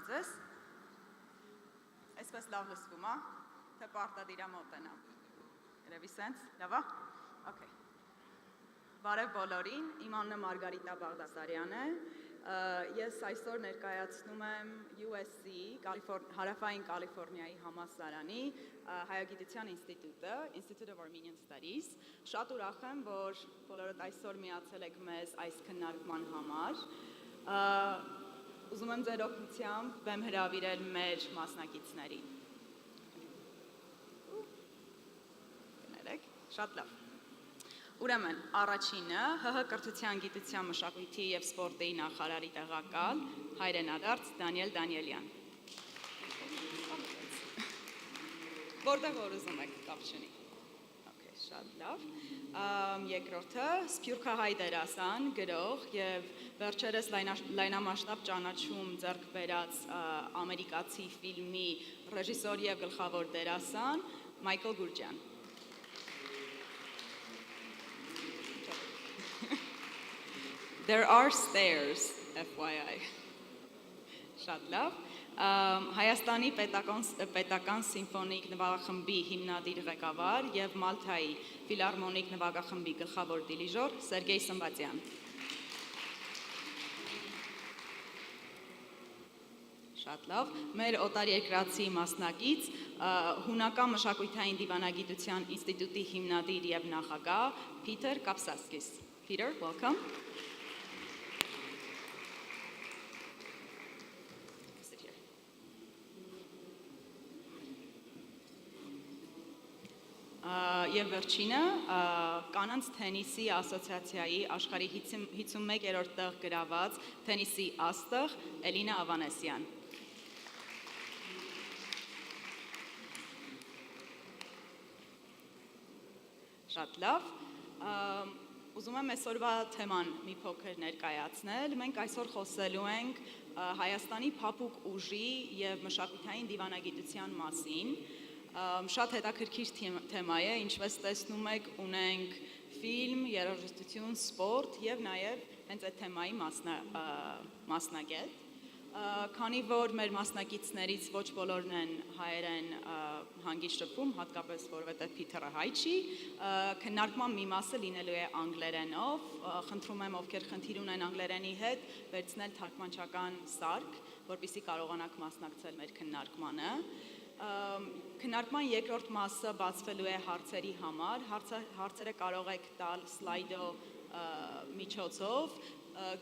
ձեզ։ Այսպես լավ լսվում է, թե պարտադիր է մոտենամ։ Երևի սենց, լավ է։ Okay. Բարև բոլորին, իմ անունը Margarita Baghdasaryan է։ Ես այսօր ներկայացնում եմ USC, Հարավային Կալիֆոռնիայի համալսարանի Հայագիտության ինստիտուտը, Institute of Armenian Studies։ Շատ ուրախ եմ, որ բոլորդ այսօր միացել եք մեզ այս քննարկման համար։ Ուզում եմ ձեր օգնությամբ բեմ հրավիրել մեր մասնակիցներին։ Գներեք, շատ լավ։ Ուրեմն, առաջինը ՀՀ կրթության, գիտության, մշակույթի և սպորտի նախարարի տեղակալ հայրենադարձ Danielyan։ Որտեղ որ ուզում եք, կապ չունի։ Okay, շատ լավ։ Երկրորդը սփյուռքահայ դերասան, գրող և վերջերս լայնամասշտաբ ճանաչում ձեռք բերած ամերիկացի ֆիլմի ռեժիսոր և գլխավոր դերասան Goorjian։ There are stairs, FYI. Շատ լավ։ Հայաստանի պետական սիմֆոնիկ նվագախմբի հիմնադիր ղեկավար և Մալթայի ֆիլհարմոնիկ նվագախմբի գլխավոր դիրիժոր Սերգեյ Սմբատյան։ Շատ լավ։ Մեր օտարերկրացի մասնակից հունական մշակութային դիվանագիտության ինստիտուտի հիմնադիր և նախագահ Peter Kapsaskis։ Peter, welcome. Եվ վերջինը կանանց թենիսի ասոցիացիայի աշխարհի 51-րդ տեղ գրաված թենիսի աստղ Elina Avanesyan։ Շատ լավ։ Ուզում եմ այսօրվա թեման մի փոքր ներկայացնել։ Մենք այսօր խոսելու ենք Հայաստանի փափուկ ուժի և մշակութային դիվանագիտության մասին։ Շատ հետաքրքիր թեմա է, ինչպես տեսնում եք, ունենք ֆիլմ, երաժշտություն, սպորտ և նաև հենց այդ թեմայի մասնագետ։ Քանի որ մեր մասնակիցներից ոչ բոլորն են հայերեն հանգիստ շփվում, հատկապես որովհետև Փիթերը հայ չի, քննարկման մի մասը լինելու է անգլերենով, խնդրում եմ ովքեր խնդիր ունեն անգլերենի հետ, վերցնել թարգմանչական սարք, որպեսզի կարողանաք մասնակցել մեր քննարկմանը։ Քննարկման երկրորդ մասը բացվելու է հարցերի համար, հարցերը կարող եք տալ սլայդո միջոցով,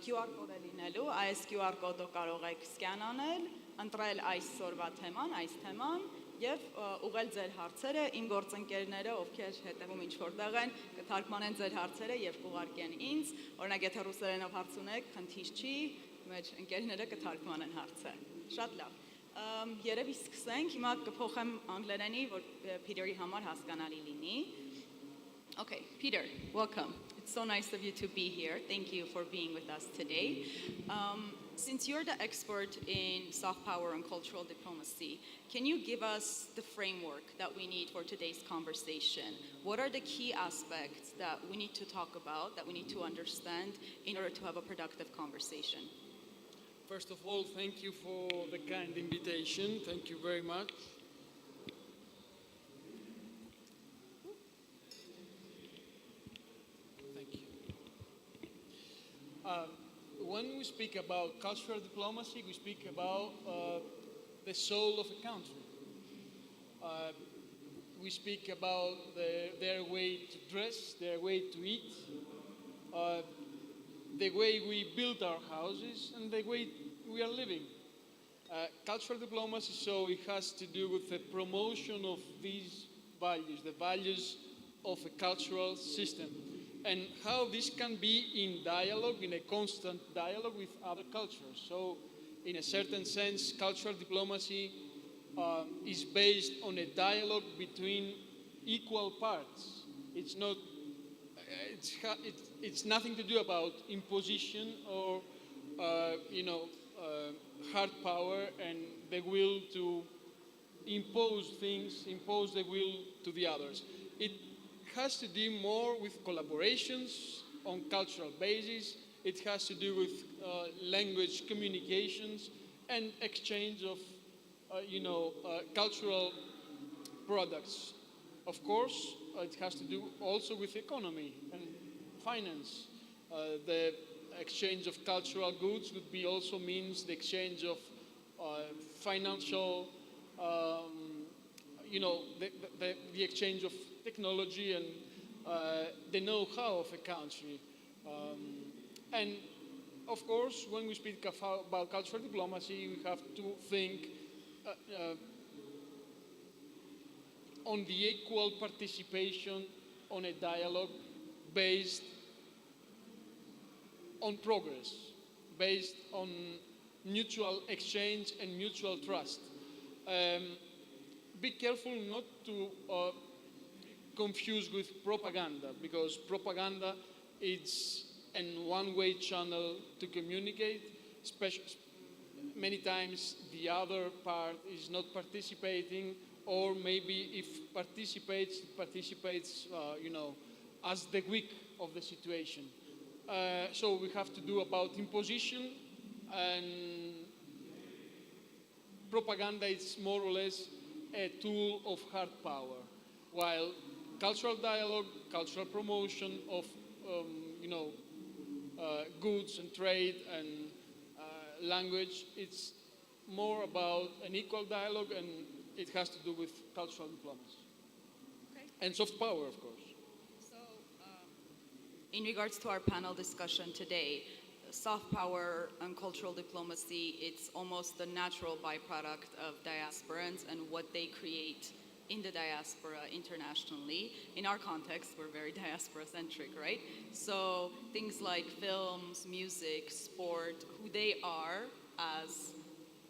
QR կոդ է լինելու, այս QR կոդը կարող եք սկան անել, ընտրել այսօրվա թեման, այս թեման և ուղղել ձեր հարցերը, իմ գործընկերները, ովքեր հետևում ինչ-որտեղ են, կթարգմանեն ձեր հարցերը և կուղարկեն ինձ, օրինակ եթե ռուսերենով հարց ունեք, խնդիր չի, մեր ընկերները կթարգմանեն հարցը։ Շատ լավ։ Երևի սկսենք, հիմա կփոխեմ անգլերենի, որ Peter-ի համար հասկանալի լինի։ Okay, Peter, welcome. It's so nice of you to be here. Thank you for being with us today. Since you're the expert in soft power and cultural diplomacy, can you give us the framework that we need for today's conversation? What are the key aspects that we need to talk about, that we need to understand in order to have a productive conversation? First of all, thank you for the kind invitation. Thank you very much. Thank you. When we speak about cultural diplomacy, we speak about the soul of a country. We speak about their way to dress, their way to eat, the way we build our houses, and the way we are living. Cultural diplomacy, so it has to do with the promotion of these values, the values of a cultural system, and how this can be in dialogue, in a constant dialogue with other cultures. So, in a certain sense, cultural diplomacy is based on a dialogue between equal parts. It's not. It's nothing to do about imposition or, hard power and the will to impose things, impose the will to the others. It has to do more with collaborations on cultural basis. It has to do with language communications and exchange of, cultural products. Of course, it has to do also with economy and finance. The exchange of cultural goods would be also means the exchange of financial, the exchange of technology and the know-how of a country. And of course, when we speak about cultural diplomacy, we have to think on the equal participation on a dialogue based on progress, based on mutual exchange and mutual trust. Be careful not to confuse with propaganda, because propaganda is a one-way channel to communicate. Many times the other part is not participating, or maybe if participates, as the weak of the situation. So we have to do about imposition, and propaganda is more or less a tool of hard power, while cultural dialogue, cultural promotion of goods and trade and language, it's more about an equal dialogue, and it has to do with cultural diplomacy. Okay. And soft power, of course. So, in regards to our panel discussion today, soft power and cultural diplomacy, it's almost the natural byproduct of diasporans and what they create in the diaspora internationally. In our context, we're very diaspora-centric, right? So things like films, music, sport, who they are as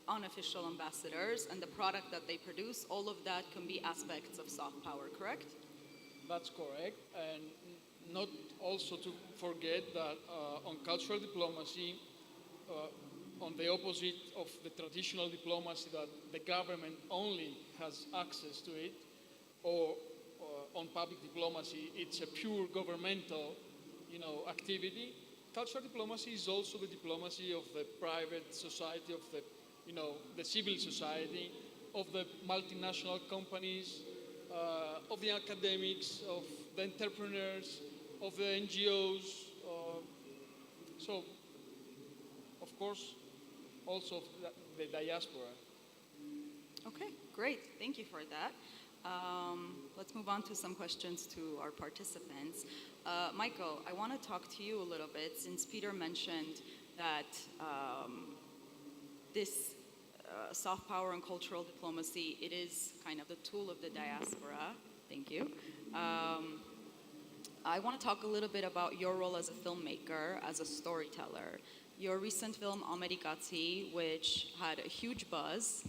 unofficial ambassadors, and the product that they produce, all of that can be aspects of soft power, correct? That's correct. And not also to forget that on cultural diplomacy, on the opposite of the traditional diplomacy that the government only has access to it, or on public diplomacy, it's a pure governmental, activity. Cultural diplomacy is also the diplomacy of the private society, of the civil society, of the multinational companies, of the academics, of the entrepreneurs, of the NGOs. So, of course, also the diaspora. Okay, great. Thank you for that. Let's move on to some questions to our participants. Michael, I want to talk to you a little bit, since Peter mentioned that this soft power and cultural diplomacy, it is kind of the tool of the diaspora. Thank you. I want to talk a little bit about your role as a filmmaker, as a storyteller. Your recent film, Amerikatsi, which had a huge buzz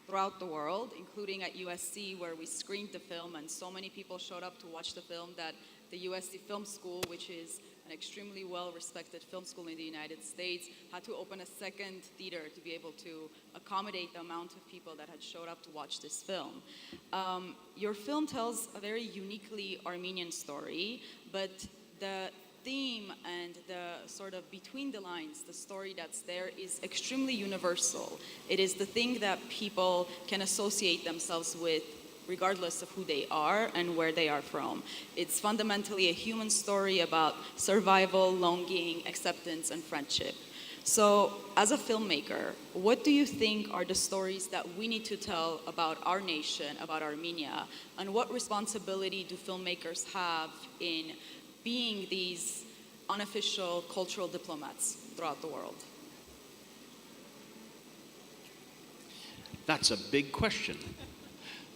throughout the world, including at USC, where we screened the film, and so many people showed up to watch the film that the USC Film School, which is an extremely well-respected film school in the United States, had to open a second theater to be able to accommodate the amount of people that had showed up to watch this film. Your film tells a very uniquely Armenian story, but the theme and the sort of between the lines, the story that's there is extremely universal. It is the thing that people can associate themselves with regardless of who they are and where they are from. It's fundamentally a human story about survival, longing, acceptance, and friendship. So, as a filmmaker, what do you think are the stories that we need to tell about our nation, about Armenia, and what responsibility do filmmakers have in being these unofficial cultural diplomats throughout the world? That's a big question.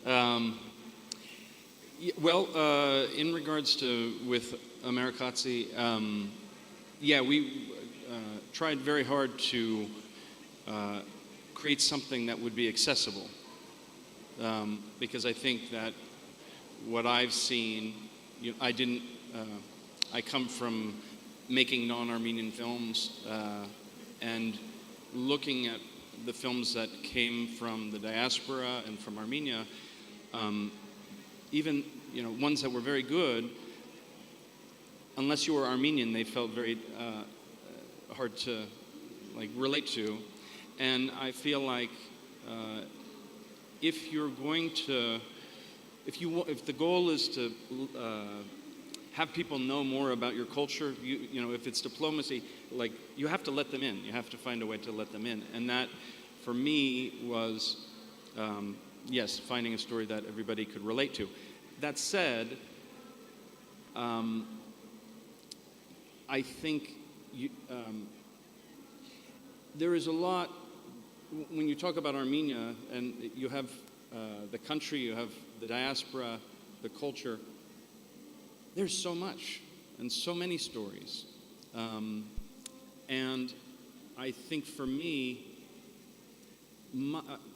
In regards to with Amerikatsi, we tried very hard to create something that would be accessible, because I think that what I've seen, I come from making non-Armenian films and looking at the films that came from the diaspora and from Armenia, even ones that were very good, unless you were Armenian, they felt very hard to relate to. And I feel like if you're going to, if the goal is to have people know more about your culture, you know, if it's diplomacy, like you have to let them in. You have to find a way to let them in. And that, for me, was, yes, finding a story that everybody could relate to. That said, I think there is a lot, when you talk about Armenia, and you have the country, you have the diaspora, the culture, there's so much and so many stories. And I think for me,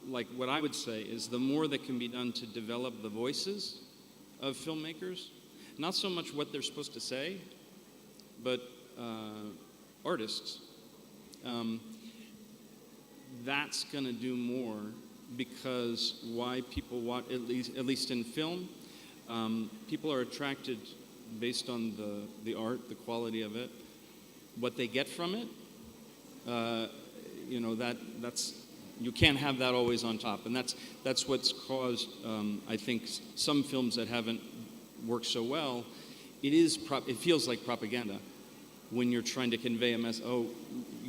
like what I would say is the more that can be done to develop the voices of filmmakers, not so much what they're supposed to say, but artists, that's going to do more, because why people watch, at least in film, people are attracted based on the art, the quality of it, what they get from it. You know, that's you can't have that always on top, and that's what's caused, I think, some films that haven't worked so well. It feels like propaganda when you're trying to convey a message. Oh,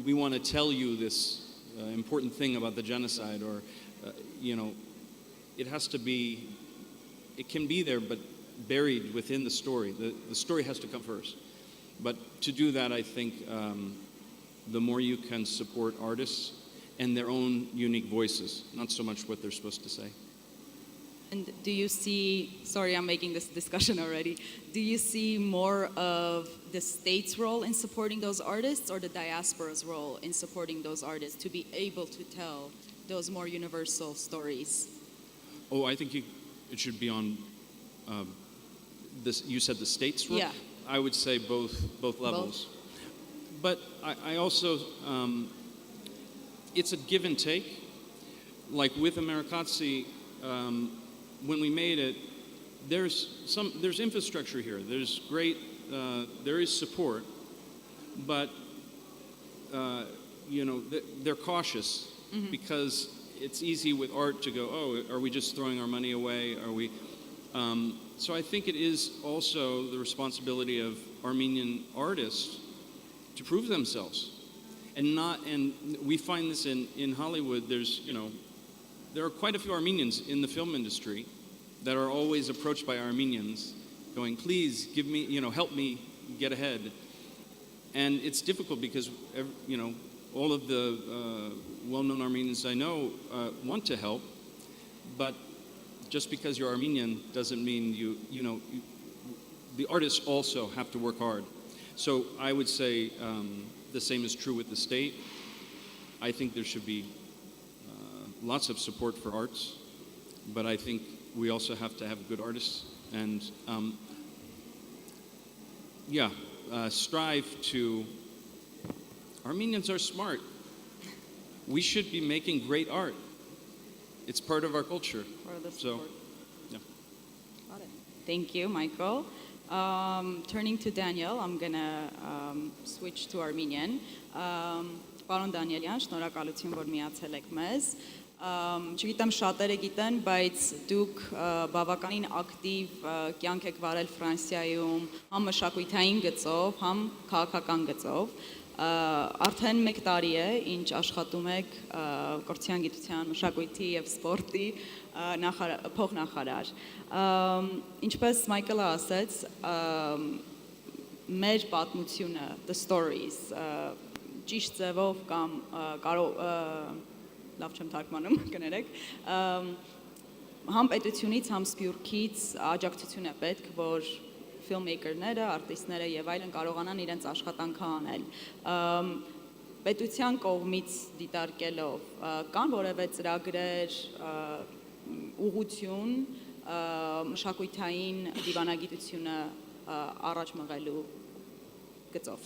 we want to tell you this important thing about the genocide, or you know, it has to be. It can be there, but buried within the story. The story has to come first. But to do that, I think the more you can support artists and their own unique voices, not so much what they're supposed to say. And do you see, sorry, I'm making this discussion already, do you see more of the state's role in supporting those artists, or the diaspora's role in supporting those artists to be able to tell those more universal stories? Oh, I think it should be on this. You said the state's role? Yeah. I would say both levels. But I also, it's a give and take. Like with Amerikatsi, when we made it, there's infrastructure here. There's great, there is support, but you know, they're cautious, because it's easy with art to go, oh, are we just throwing our money away? Are we? So I think it is also the responsibility of Armenian artists to prove themselves, and we find this in Hollywood. There's, you know, there are quite a few Armenians in the film industry that are always approached by Armenians going, please give me, you know, help me get ahead. And it's difficult because, you know, all of the well-known Armenians I know want to help, but just because you're Armenian doesn't mean you know, the artists also have to work hard. So I would say the same is true with the state. I think there should be lots of support for arts, but I think we also have to have good artists, and strive to. Armenians are smart. We should be making great art. It's part of our culture. Part of the so, support. yeah. Got it. Thank you, Michael. Turning to Daniel, I'm gonna switch to Armenian. Պարոն Դանիելյան, շնորհակալություն, որ միացել եք մեզ։ Չգիտեմ շատերը գիտեն, բայց դուք բավականին ակտիվ կյանք եք վարել Ֆրանսիայում, համ մշակութային գծով, համ քաղաքական գծով։ Արդեն 1 տարի է, ինչ աշխատում եք կրթության, գիտության, մշակույթի եւ սպորտի փոխնախարար։ Ինչպես Մայքլը ասաց, մեր պատմությունը, the stories, ճիշտ ձևով կամ կարող լավ չեմ թարգմանում, կներեք, համ պետությունից, համ սփյուռքից աջակցություն է պետք, որ filmmaker-ները, արտիստները եւ այլն կարողանան իրենց աշխատանքը անել։ Պետության կողմից դիտարկելով, կան որևէ ծրագրեր, ուղղություն մշակութային դիվանագիտությունը առաջ մղելու գծով։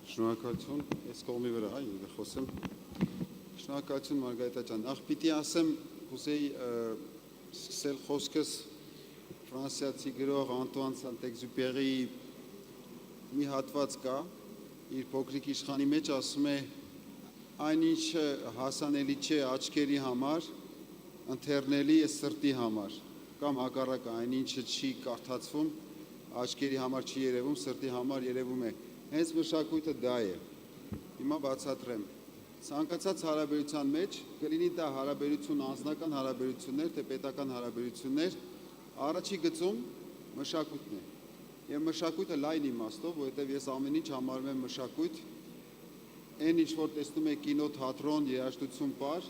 Շնորհակալություն, ես կողմի վրա եմ խոսեմ։ Շնորհակալություն Մարգարիտա ջան։ Նախ պիտի ասեմ, կուզեի սկսել խոսքս ֆրանսիացի գրող Անտուան Սանտ-Էքզյուպերիի մի հատված կա, իր փոքրիկ իշխանի մեջ ասում է, այնինչը հասանելի չէ աչքերի համար, ընթեռնելի է սրտի համար, կամ հակառակը այնինչը չի կարդացվում, աչքերի համար չի երևում, սրտի համար երևում է։ Հենց մշակույթը դա է։ Հիմա բացատրեմ։ Ցանկացած հարաբերության մեջ կլինի դա հարաբերություն, անձնական հարաբերություններ, թե պետական հարաբերություններ, առաջի գծում մշակույթն է։ Եվ մշակույթը լայն իմաստով, որովհետև ես ամեն ինչ համարում եմ մշակույթ, այն ինչ որ տեսնում եք կինո, թատրոն, երաժշտություն, պար,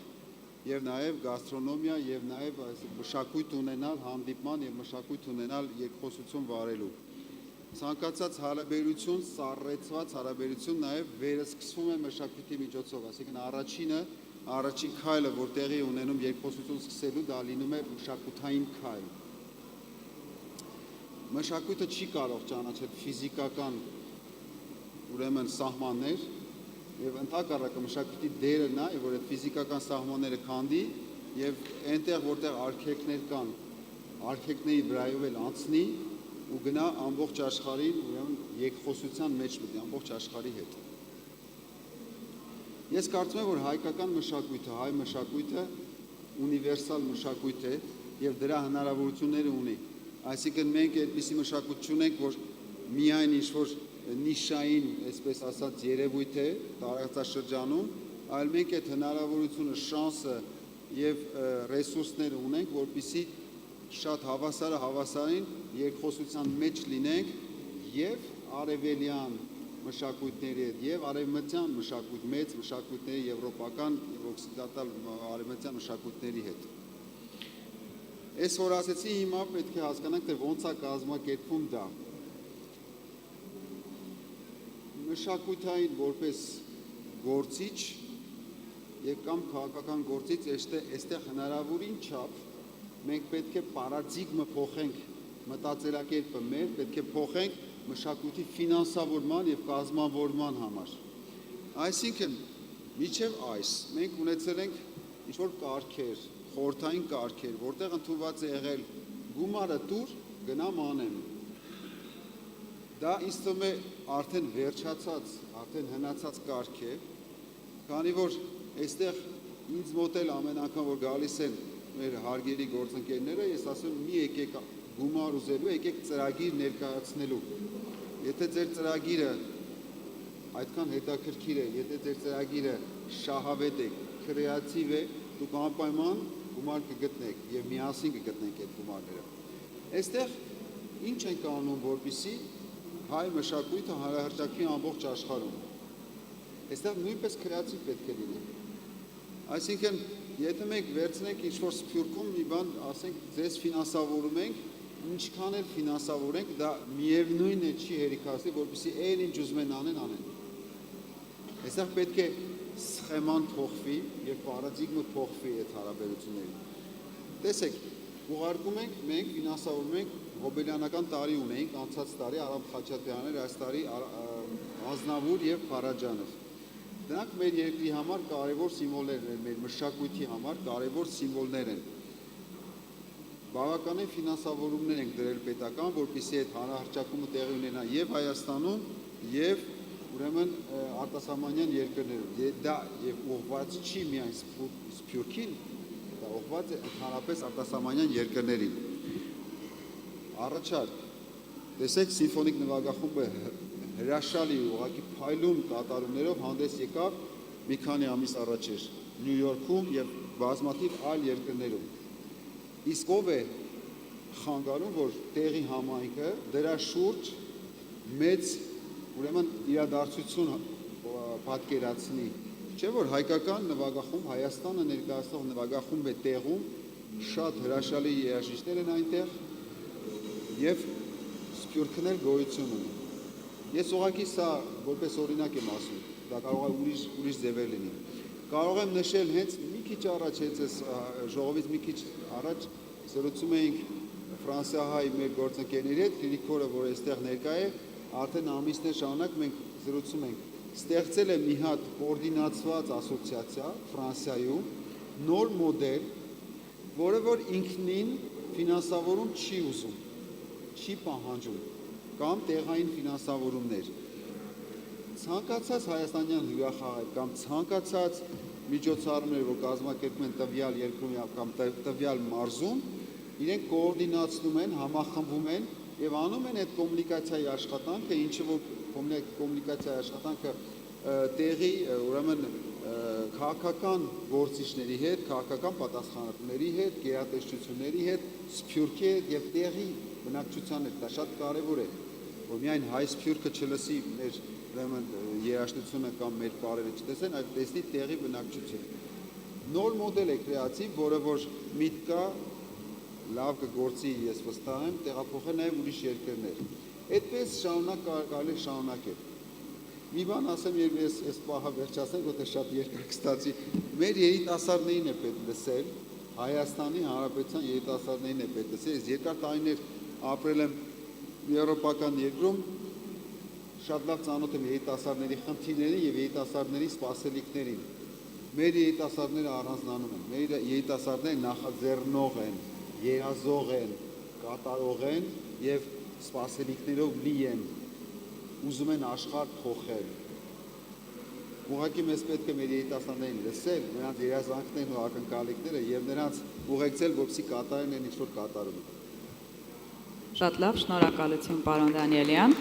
եւ նաեւ գաստրոնոմիա, եւ նաեւ մշակույթ ունենալ հանդիպման եւ մշակույթ ունենալ երկխոսություն վարելու։ Ցանկացած հարաբերություն, սառեցված հարաբերություն նաեւ վերսկսվում է մշակույթի միջոցով, այսինքն առաջին քայլը, որ տեղի ունենում երկխոսություն սկսելու, դա լինում է մշակութային քայլ։ Մշակույթը չի կարող ճանաչել ֆիզիկական ուրեմն սահմաններ եւ ընդհակառակը մշակույթի դերը նա է, որ այդ ֆիզիկական սահմանները քանդի եւ այնտեղ որտեղ արգելքներ կան, արգելքների վրայով էլ անցնի ու գնա ամբողջ աշխարհին ուրեմն երկխոսության մեջ մտնի ամբողջ աշխարհի հետ։ Ես կարծում եմ, որ հայկական մշակույթը, հայ մշակույթը ունիվերսալ մշակույթ է եւ դրա հնարավորությունները ունի։ Այսինքն մենք այդպիսի մշակույթ չունենք, որ միայն ինչ-որ նիշային, այսպես ասած, երևույթ է տարածաշրջանում, այլ մենք այդ հնարավորությունը, շանսը եւ ռեսուրսները ունենք, որպեսզի շատ հավասարին երկխոսության մեջ լինենք եւ արևելյան մշակույթների հետ եւ արևմտյան մշակույթ, մեծ մշակույթների եվրոպական եւ օկսիդենտալ արևմտյան մշակույթների հետ։ Այս որ ասեցի, հիմա պետք է հասկանանք, թե ոնց է կազմակերպվում դա։ Մշակութային որպես գործիչ եւ կամ քաղաքական գործիչ այստեղ հնարավորին չափ մենք պետք է պարադիգմը փոխենք, մտածելակերպը մեր պետք է փոխենք մշակույթի ֆինանսավորման եւ կազմավորման համար։ Այսինքն, միջև այս մենք ունեցել ենք ինչ-որ կարգեր, խորհրդային կարգեր, որտեղ ընդունված է եղել գումարը տուր, գնամ անեմ։ Դա ինձ թվում է արդեն վերջացած, արդեն հնացած կարգ է, քանի որ այստեղ ինձ մոտ էլ ամեն անգամ որ գալիս են մեր հարգելի գործընկերները, ես ասում եմ՝ մի եկեք գումար ուզելու, եկեք ծրագիր ներկայացնելու։ Եթե ձեր ծրագիրը այդքան հետաքրքիր է, եթե ձեր ծրագիրը շահավետ է, կրեատիվ է, դուք անպայման գումար կգտնեք եւ միասին կգտնենք այդ գումարները։ Այստեղ ինչ ենք անում, որպեսզի հայ մշակույթը հանրահրճակվի ամբողջ աշխարհում։ Այստեղ նույնպես կրեատիվ պետք է լինի։ Այսինքն, եթե մենք վերցնենք ինչ-որ սփյուռքում մի բան, ասենք, ձեզ ֆինանսավորում ենք, ինչքան էլ ֆինանսավորենք, դա միևնույն է չի հերիքացնի, որպեսզի այն ինչ ուզում են անեն։ Այստեղ պետք է սխեման փոխվի եւ պարադիգմը փոխվի այդ հարաբերություններին։ Տեսեք, ուղարկում ենք, մենք ֆինանսավորում ենք հոբելյանական տարի ունեինք, անցած տարի Արամ Խաչատրյաններ, այս տարի Aznavour եւ Փարաջանով։ Դրանք մեր երկրի համար կարևոր սիմվոլներ են, մեր մշակույթի համար կարևոր սիմվոլներ են։ Բավականին ֆինանսավորումներ ենք դրել պետական, որպեսզի այդ հանրահրճակումը տեղի ունենա եւ Հայաստանում եւ ուրեմն արտասահմանյան երկրներում։ Դա եւ ուղղված չի միայն Սփյուռքին, դա ուղղված է ընդհանրապես արտասահմանյան երկրներին։ Առաջարկ, տեսեք սիմֆոնիկ նվագախումբը հրաշալի ուղղակի փայլուն կատարումներով հանդես եկավ մի քանի ամիս առաջ էր Նյու Յորքում եւ բազմաթիվ այլ երկրներում։ Իսկ ով է խանգարում, որ տեղի համայնքը դրա շուրջ մեծ ուրեմն իրադարձություն պատկերացնի։ Չէ՞ որ հայկական նվագախումբ, Հայաստանը ներկայացնող նվագախումբ է տեղում, շատ հրաշալի երաժիշտներ են այնտեղ եւ Սփյուռքն էլ գոյություն ունի։ Ես ուղղակի սա որպես օրինակ եմ ասում, դա կարող է ուրիշ ձևեր լինի։ Կարող եմ նշել հենց մի քիչ առաջ, հենց ժողովից մի քիչ առաջ զրուցում էինք ֆրանսիահայ մեր գործընկերների հետ, Ֆիլիկորը, որ այստեղ ներկա է, արդեն ամիսներ շարունակ մենք զրուցում ենք։ Ստեղծել է մի հատ կոորդինացված ասոցիացիա Ֆրանսիայում, նոր մոդել, որը որ ինքնին ֆինանսավորում չի ուզում, չի պահանջում, կամ տեղային ֆինանսավորումներ։ ցանկացած հայաստանյան հյուրախաղ կամ ցանկացած միջոցառումներ, որ կազմակերպում են տվյալ երկրում կամ տվյալ մարզում, իրենք կոորդինացնում են, համախմբում են եւ անում են այդ կոմունիկացիայի աշխատանքը, ինչը որ կոմունիկացիայի աշխատանքը տեղի ուրեմն քաղաքական գործիչների հետ, քաղաքական պատասխանատուների հետ, գերատեսչությունների հետ, սփյուռքի հետ եւ տեղի բնակչության հետ, դա շատ կարեւոր է, որ միայն հայ սփյուռքը չլսի մեր ուրեմն երաժշտությունը կամ մեր բարերը չտեսեն, այլ տեսնի տեղի բնակչությունը։ Նոր մոդել է կրեատիվ, որը որ միտք կա լավ կգործի, ես վստահ եմ, տեղափոխել նաեւ ուրիշ երկրներ։ Այդպես կարելի է շարունակել։ Մի բան ասեմ, երբ ես այս պահը վերջացնեմ, որտեղ շատ երկար կստացի, մեր երիտասարդներին է պետք լսել, Հայաստանի Հանրապետության երիտասարդներին է պետք լսել, ես երկար տարիներ ապրել եմ եվրոպական երկրում, շատ լավ ծանոթ եմ երիտասարդների խնդիրներին եւ երիտասարդների սպասելիքներին։ Մեր երիտասարդները առանձնանում են, մեր երիտասարդները նախաձեռնող են, երազող են, կատարող են եւ սպասելիքներով լի են, ուզում են աշխարհ փոխել։ Ուղղակի մեզ պետք է մեր երիտասարդներին լսել, նրանց երազանքներն ու ակնկալիքները եւ նրանց ուղեկցել, որպեսզի կատարեն այն ինչ որ կատարում են։ Շատ լավ, շնորհակալություն, պարոն Danielyan.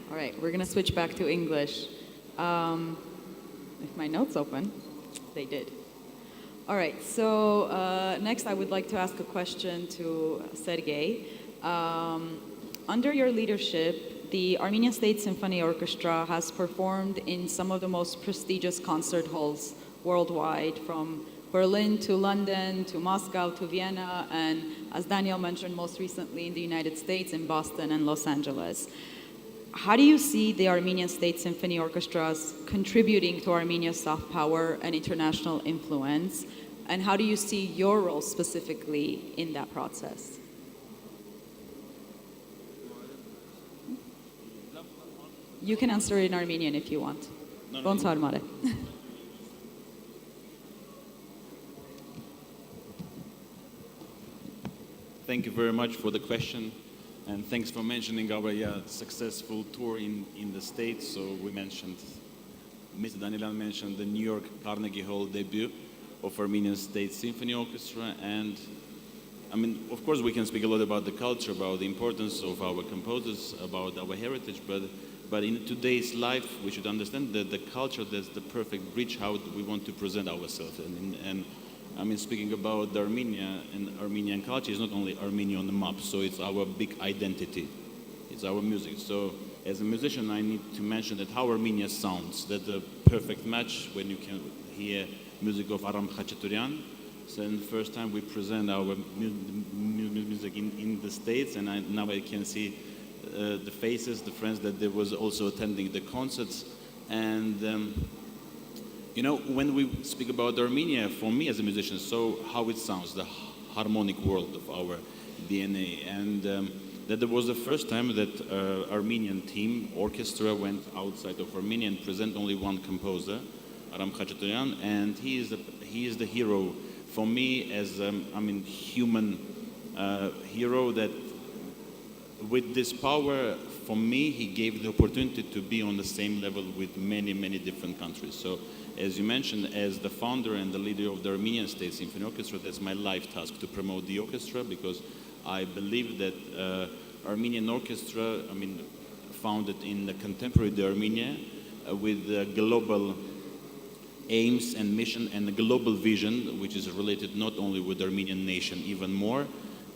All right, we're going to switch back to English. If my notes open, they did. All right, so next I would like to ask a question to Sergei. Under your leadership, the Armenian State Symphony Orchestra has performed in some of the most prestigious concert halls worldwide, from Berlin to London to Moscow to Vienna, and as Daniel mentioned, most recently in the United States, in Boston and Los Angeles. How do you see the Armenian State Symphony Orchestras contributing to Armenia's soft power and international influence? And how do you see your role specifically in that process? You can answer it in Armenian if you want. Ոնց հարմար է։ Thank you very much for the question, and thanks for mentioning our successful tour in the States. So we mentioned, Mr. Danielyan mentioned the New York Carnegie Hall debut of Armenian State Symphony Orchestra, and I mean, of course, we can speak a lot about the culture, about the importance of our composers, about our heritage, but in today's life, we should understand that the culture, that's the perfect bridge how we want to present ourselves. And I mean, speaking about the Armenia and Armenian culture, is not only Armenia on the map, so it's our big identity. It's our music. So as a musician, I need to mention that how Armenia sounds, that's a perfect match when you can hear music of Aram Khachaturian. So the first time we present our music in the States, and now I can see the faces, the friends that they was also attending the concerts. And you know, when we speak about Armenia, for me as a musician, so how it sounds, the harmonic world of our DNA. And that was the first time that Armenian team, orchestra, went outside of Armenia and present only one composer, Aram Khachaturian, and he is the hero for me as human hero that with this power, for me, he gave the opportunity to be on the same level with many, many different countries. So, as you mentioned, as the founder and the leader of the Armenian State Symphony Orchestra, that's my life task to promote the orchestra, because I believe that Armenian orchestra, founded in the contemporary Armenia, with global aims and mission and a global vision, which is related not only with the Armenian nation, even more.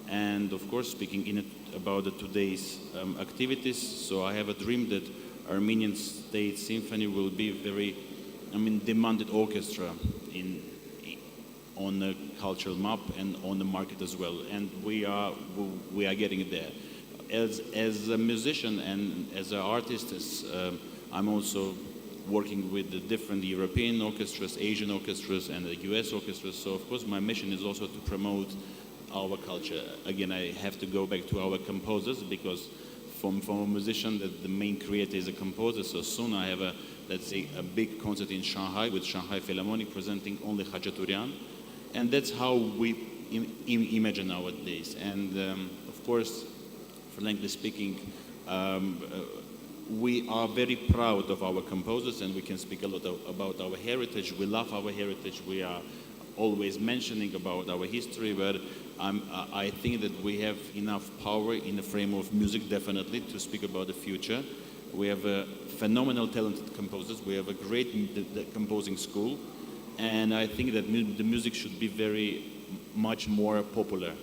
And of course, speaking about today's activities, so I have a dream that Armenian State Symphony will be very, demanded orchestra on the cultural map and on the market as well. And we are getting there. As a musician and as an artist, I'm also working with the different European orchestras, Asian orchestras, and the US orchestras. So of course, my mission is also to promote our culture. Again, I have to go back to our composers, because from a musician, that the main creator is a composer. So soon I have a big concert in Shanghai with Shanghai Philharmonic presenting only Khachaturian. And that's how we imagine nowadays. And of course, frankly speaking, We are very proud of our composers, and we can speak a lot about our heritage. We love our heritage. We are always mentioning about our history, but I think that we have enough power in the frame of music, definitely, to speak about the future. We have phenomenal talented composers. We have a great composing school, and I think that the music should be very much more popular.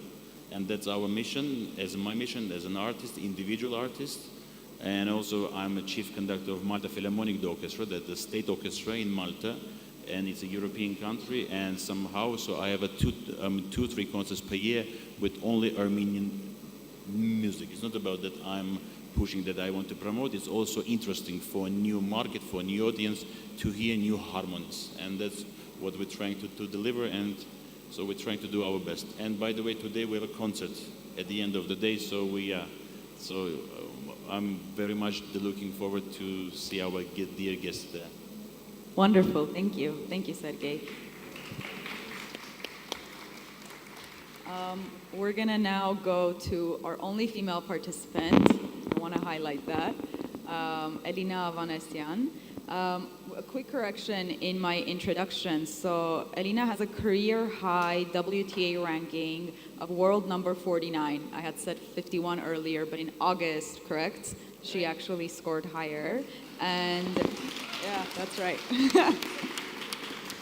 And that's our mission, as my mission as an artist, individual artist. And also I'm a chief conductor of Malta Philharmonic Orchestra, that's the state orchestra in Malta, and it's a European country, and somehow, so I have 2-3 concerts per year with only Armenian music. It's not about that I'm pushing that I want to promote, it's also interesting for a new market, for a new audience to hear new harmonies, and that's what we're trying to deliver, and so we're trying to do our best. And by the way, today we have a concert at the end of the day, so I'm very much looking forward to see our dear guests there. Wonderful. Thank you. Thank you, Sergey. We're going to now go to our only female participant. I want to highlight that. Elina Avanesyan. A quick correction in my introduction. So Elina has a career high WTA ranking of world number 49. I had said 51 earlier, but in August, correct? She actually scored higher. And yeah, that's right.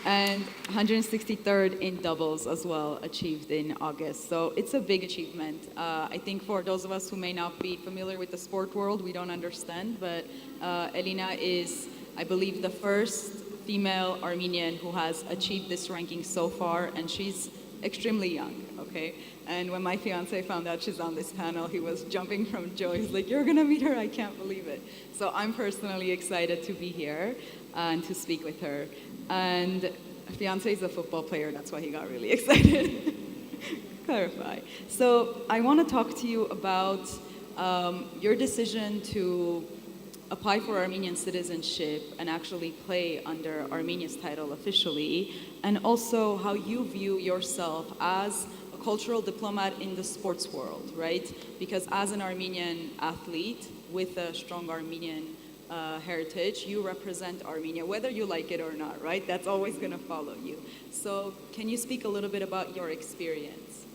And 163rd in doubles as well, achieved in August. So it's a big achievement. I think for those of us who may not be familiar with the sport world, we don't understand, but Elina is, I believe, the first female Armenian who has achieved this ranking so far, and she's extremely young, okay? And when my fiance found out she's on this panel, he was jumping from joy. He's like, you're gonna meet her, I can't believe it. So I'm personally excited to be here and to speak with her. And fiance is a football player, that's why he got really excited. Clarify. So I wanna talk to you about your decision to apply for Armenian citizenship and actually play under Armenia's title officially, and also how you view yourself as a cultural diplomat in the sports world, right? Because as an Armenian athlete with a strong Armenian heritage, you represent Armenia, whether you like it or not, right? That's always gonna follow you. So can you speak a little bit about your experience?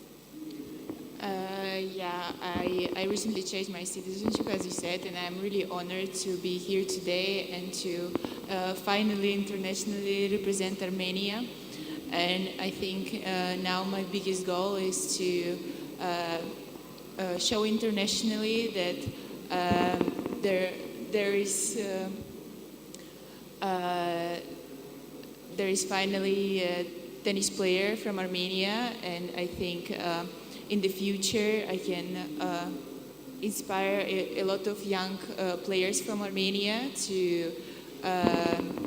I recently changed my citizenship, as you said, and I'm really honored to be here today and to finally internationally represent Armenia. And I think now my biggest goal is to show internationally that there is finally a tennis player from Armenia, and I think in the future I can inspire a lot of young players from Armenia to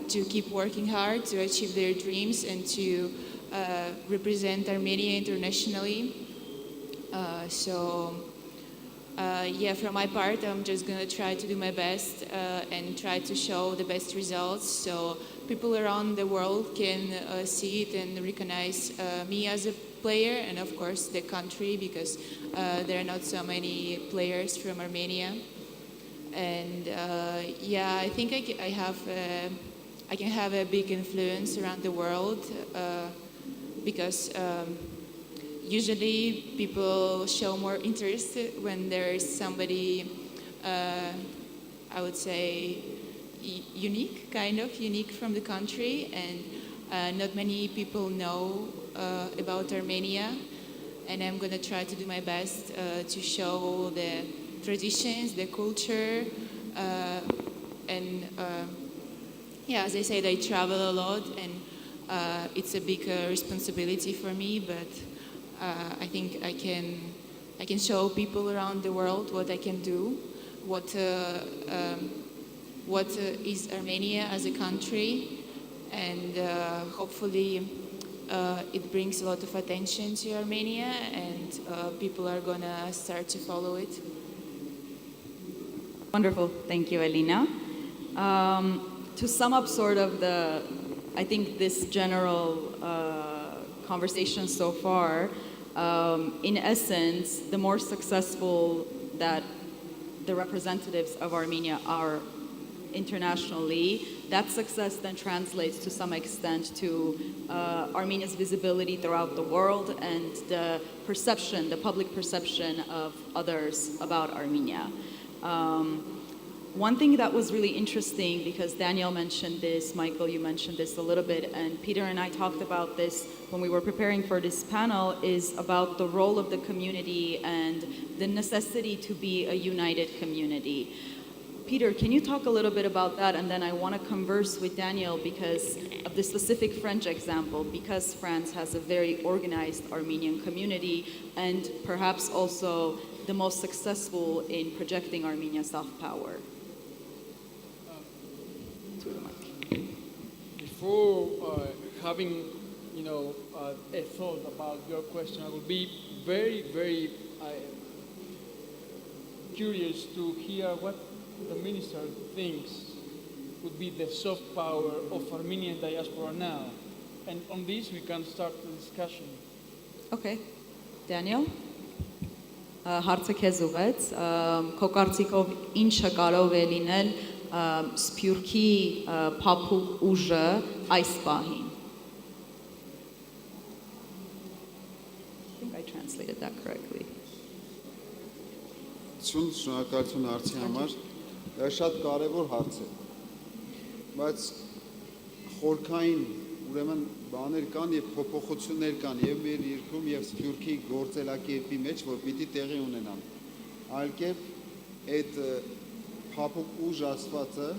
keep working hard to achieve their dreams and to represent Armenia internationally. From my part, I'm just going to try to do my best and try to show the best results so people around the world can see it and recognize me as a player, and of course the country, because there are not so many players from Armenia. And I think I can have a big influence around the world because usually people show more interest when there is somebody, I would say, unique from the country, and not many people know about Armenia, and I'm going to try to do my best to show the traditions, the culture, as I said, I travel a lot, and it's a big responsibility for me, but I think I can show people around the world what I can do, what is Armenia as a country, and hopefully it brings a lot of attention to Armenia, and people are gonna start to follow it. Wonderful, thank you, Elina. To sum up sort of I think this general conversation so far, in essence, the more successful that the representatives of Armenia are internationally, that success then translates to some extent to Armenia's visibility throughout the world and the perception, the public perception of others about Armenia. One thing that was really interesting, because Daniel mentioned this, Michael, you mentioned this a little bit, and Peter and I talked about this when we were preparing for this panel, is about the role of the community and the necessity to be a united community. Peter, can you talk a little bit about that? And then I want to converse with Daniel because of the specific French example, because France has a very organized Armenian community and perhaps also the most successful in projecting Armenia's soft power. Before having, a thought about your question, I would be very, very curious to hear what the minister thinks would be the soft power of Armenian diaspora now. And on this, we can start the discussion. Okay. Daniel? Հարցը քեզ ուղեց, քո կարծիքով ինչը կարող է լինել Սփյուռքի փափուկ ուժը այս պահին? I think I translated that correctly. Շնորհակալություն հարցի համար։ Դա շատ կարևոր հարց է։ Բայց խորքային ուրեմն բաներ կան եւ փոփոխություններ կան եւ մեր երկրում եւ Սփյուռքի գործելակերպի մեջ, որ պիտի տեղի ունենան։ Այլ կերպ այդ փափուկ ուժ ասվածը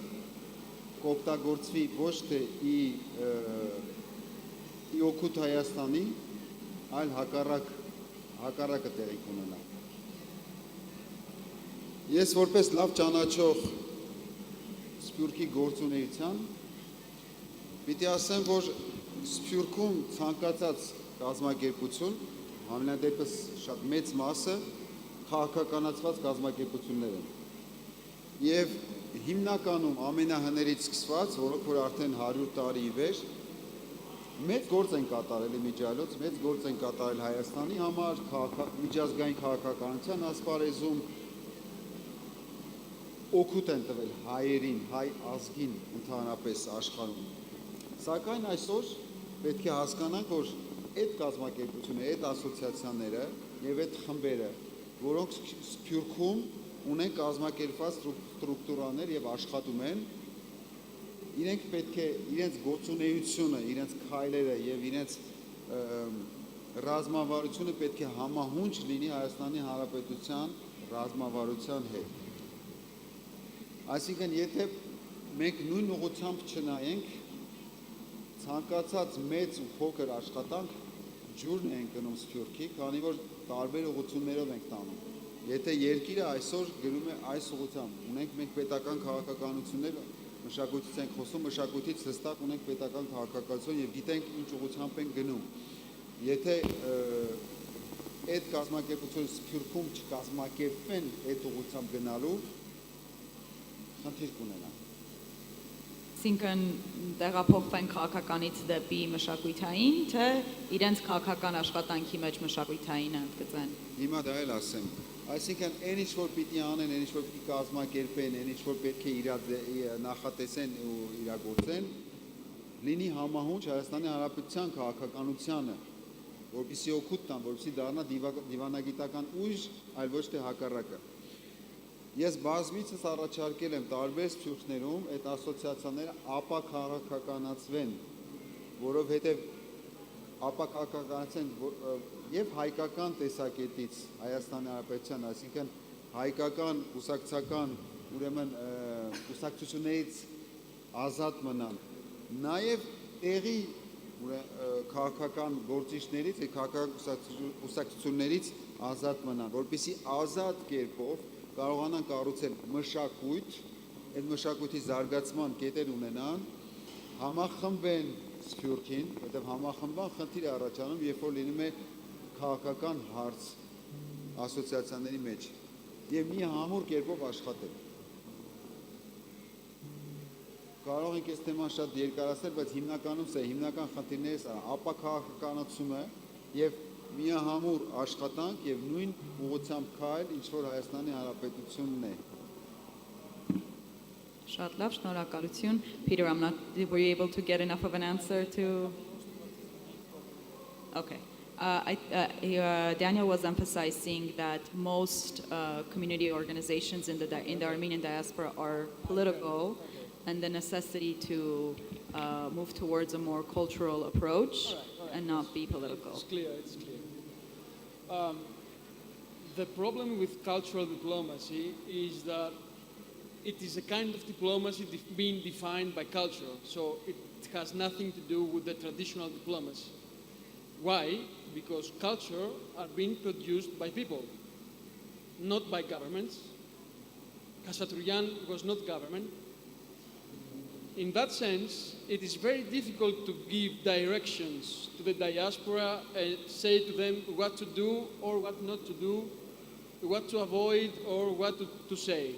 կօգտագործվի ոչ թե ի օգուտ Հայաստանի, այլ հակառակը տեղի կունենա։ Ես որպես լավ ճանաչող Սփյուռքի գործունեության պիտի ասեմ, որ Սփյուռքում ցանկացած կազմակերպություն, համենայնդեպս շատ մեծ մասը քաղաքականացված կազմակերպություններ են։ Եվ հիմնականում ամենահներից սկսված, որոնք որ արդեն 100 տարի ի վեր մեծ գործ են կատարել իմիջիայլոց, մեծ գործ են կատարել Հայաստանի համար, միջազգային քաղաքականության ասպարեզում օգուտ են տվել հայերին, հայ ազգին ընդհանրապես աշխարհում։ Սակայն այսօր պետք է հասկանանք, որ այդ կազմակերպությունը, այդ ասոցիացիաները եւ այդ խմբերը, որոնք Սփյուռքում ունեն կազմակերպված ստրուկտուրաներ եւ աշխատում են, իրենք պետք է իրենց գործունեությունը, իրենց քայլերը եւ իրենց ռազմավարությունը պետք է համահունչ լինի Հայաստանի Հանրապետության ռազմավարության հետ։ Այսինքն, եթե մենք նույն ուղղությամբ չնայենք, ցանկացած մեծ ու փոքր աշխատանք ջուրն ենք գնում Սփյուռքի, քանի որ տարբեր ուղղություններով ենք տանում։ Եթե երկիրը այսօր գնում է այս ուղղությամբ, ունենք մենք պետական քաղաքականություններ, մշակույթից ենք խոսում, մշակույթից հստակ ունենք պետական քաղաքականություն եւ գիտենք ինչ ուղղությամբ ենք գնում։ Եթե այդ կազմակերպությունը Սփյուռքում չկազմակերպվեն այդ ուղղությամբ գնալու, խնդիր կունենան։ Այսինքն տեղափոխվեն քաղաքականից դեպի մշակութային, թե իրենց քաղաքական աշխատանքի մեջ մշակութայինը ընդգծեն։ Հիմա դա էլ ասեմ։ Այսինքն, այն ինչ որ պիտի անեն, այն ինչ որ պիտի կազմակերպեն, այն ինչ որ պետք է նախատեսեն ու իրագործեն, լինի համահունչ Հայաստանի Հանրապետության քաղաքականությանը, որպեսզի օգուտ տան, որպեսզի դառնա դիվանագիտական ուժ, այլ ոչ թե հակառակը։ Ես բազմիցս առաջարկել եմ տարբեր սփյուռքներում այդ ասոցիացիաները ապաքաղաքականացվեն, որովհետև ապաքաղաքականացեն եւ հայկական տեսակետից Հայաստանի Հանրապետության, այսինքն հայկական կուսակցական, ուրեմն կուսակցություններից ազատ մնան, նաեւ տեղի քաղաքական գործիչներից եւ քաղաքական կուսակցություններից ազատ մնան, որպեսզի ազատ կերպով կարողանան կառուցել մշակույթ, այդ մշակույթի զարգացման կետեր ունենան, համախմբեն Սփյուռքին, որտեղ համախմբան խնդիր է առաջանում, երբ որ լինում է քաղաքական հարց ասոցիացիաների մեջ եւ մի համուր կերպով աշխատել։ Կարող ենք այս թեման շատ երկարացնել, բայց հիմնականում սա հիմնական խնդիրներից ապաքաղաքականացումը եւ միահամուռ աշխատանք եւ նույն ուղղությամբ քայլ, ինչ որ Հայաստանի Հանրապետությունն է։ Շատ լավ, շնորհակալություն. Peter, were you able to get enough of an answer to? Okay. Daniel was emphasizing that most community organizations in the Armenian diaspora are political, and the necessity to move towards a more cultural approach and not be political. It's clear. The problem with cultural diplomacy is that it is a kind of diplomacy being defined by culture, so it has nothing to do with the traditional diplomacy. Why? Because culture are being produced by people, not by governments. Baghdasaryan was not government. In that sense, it is very difficult to give directions to the diaspora and say to them what to do or what not to do, what to avoid or what to say.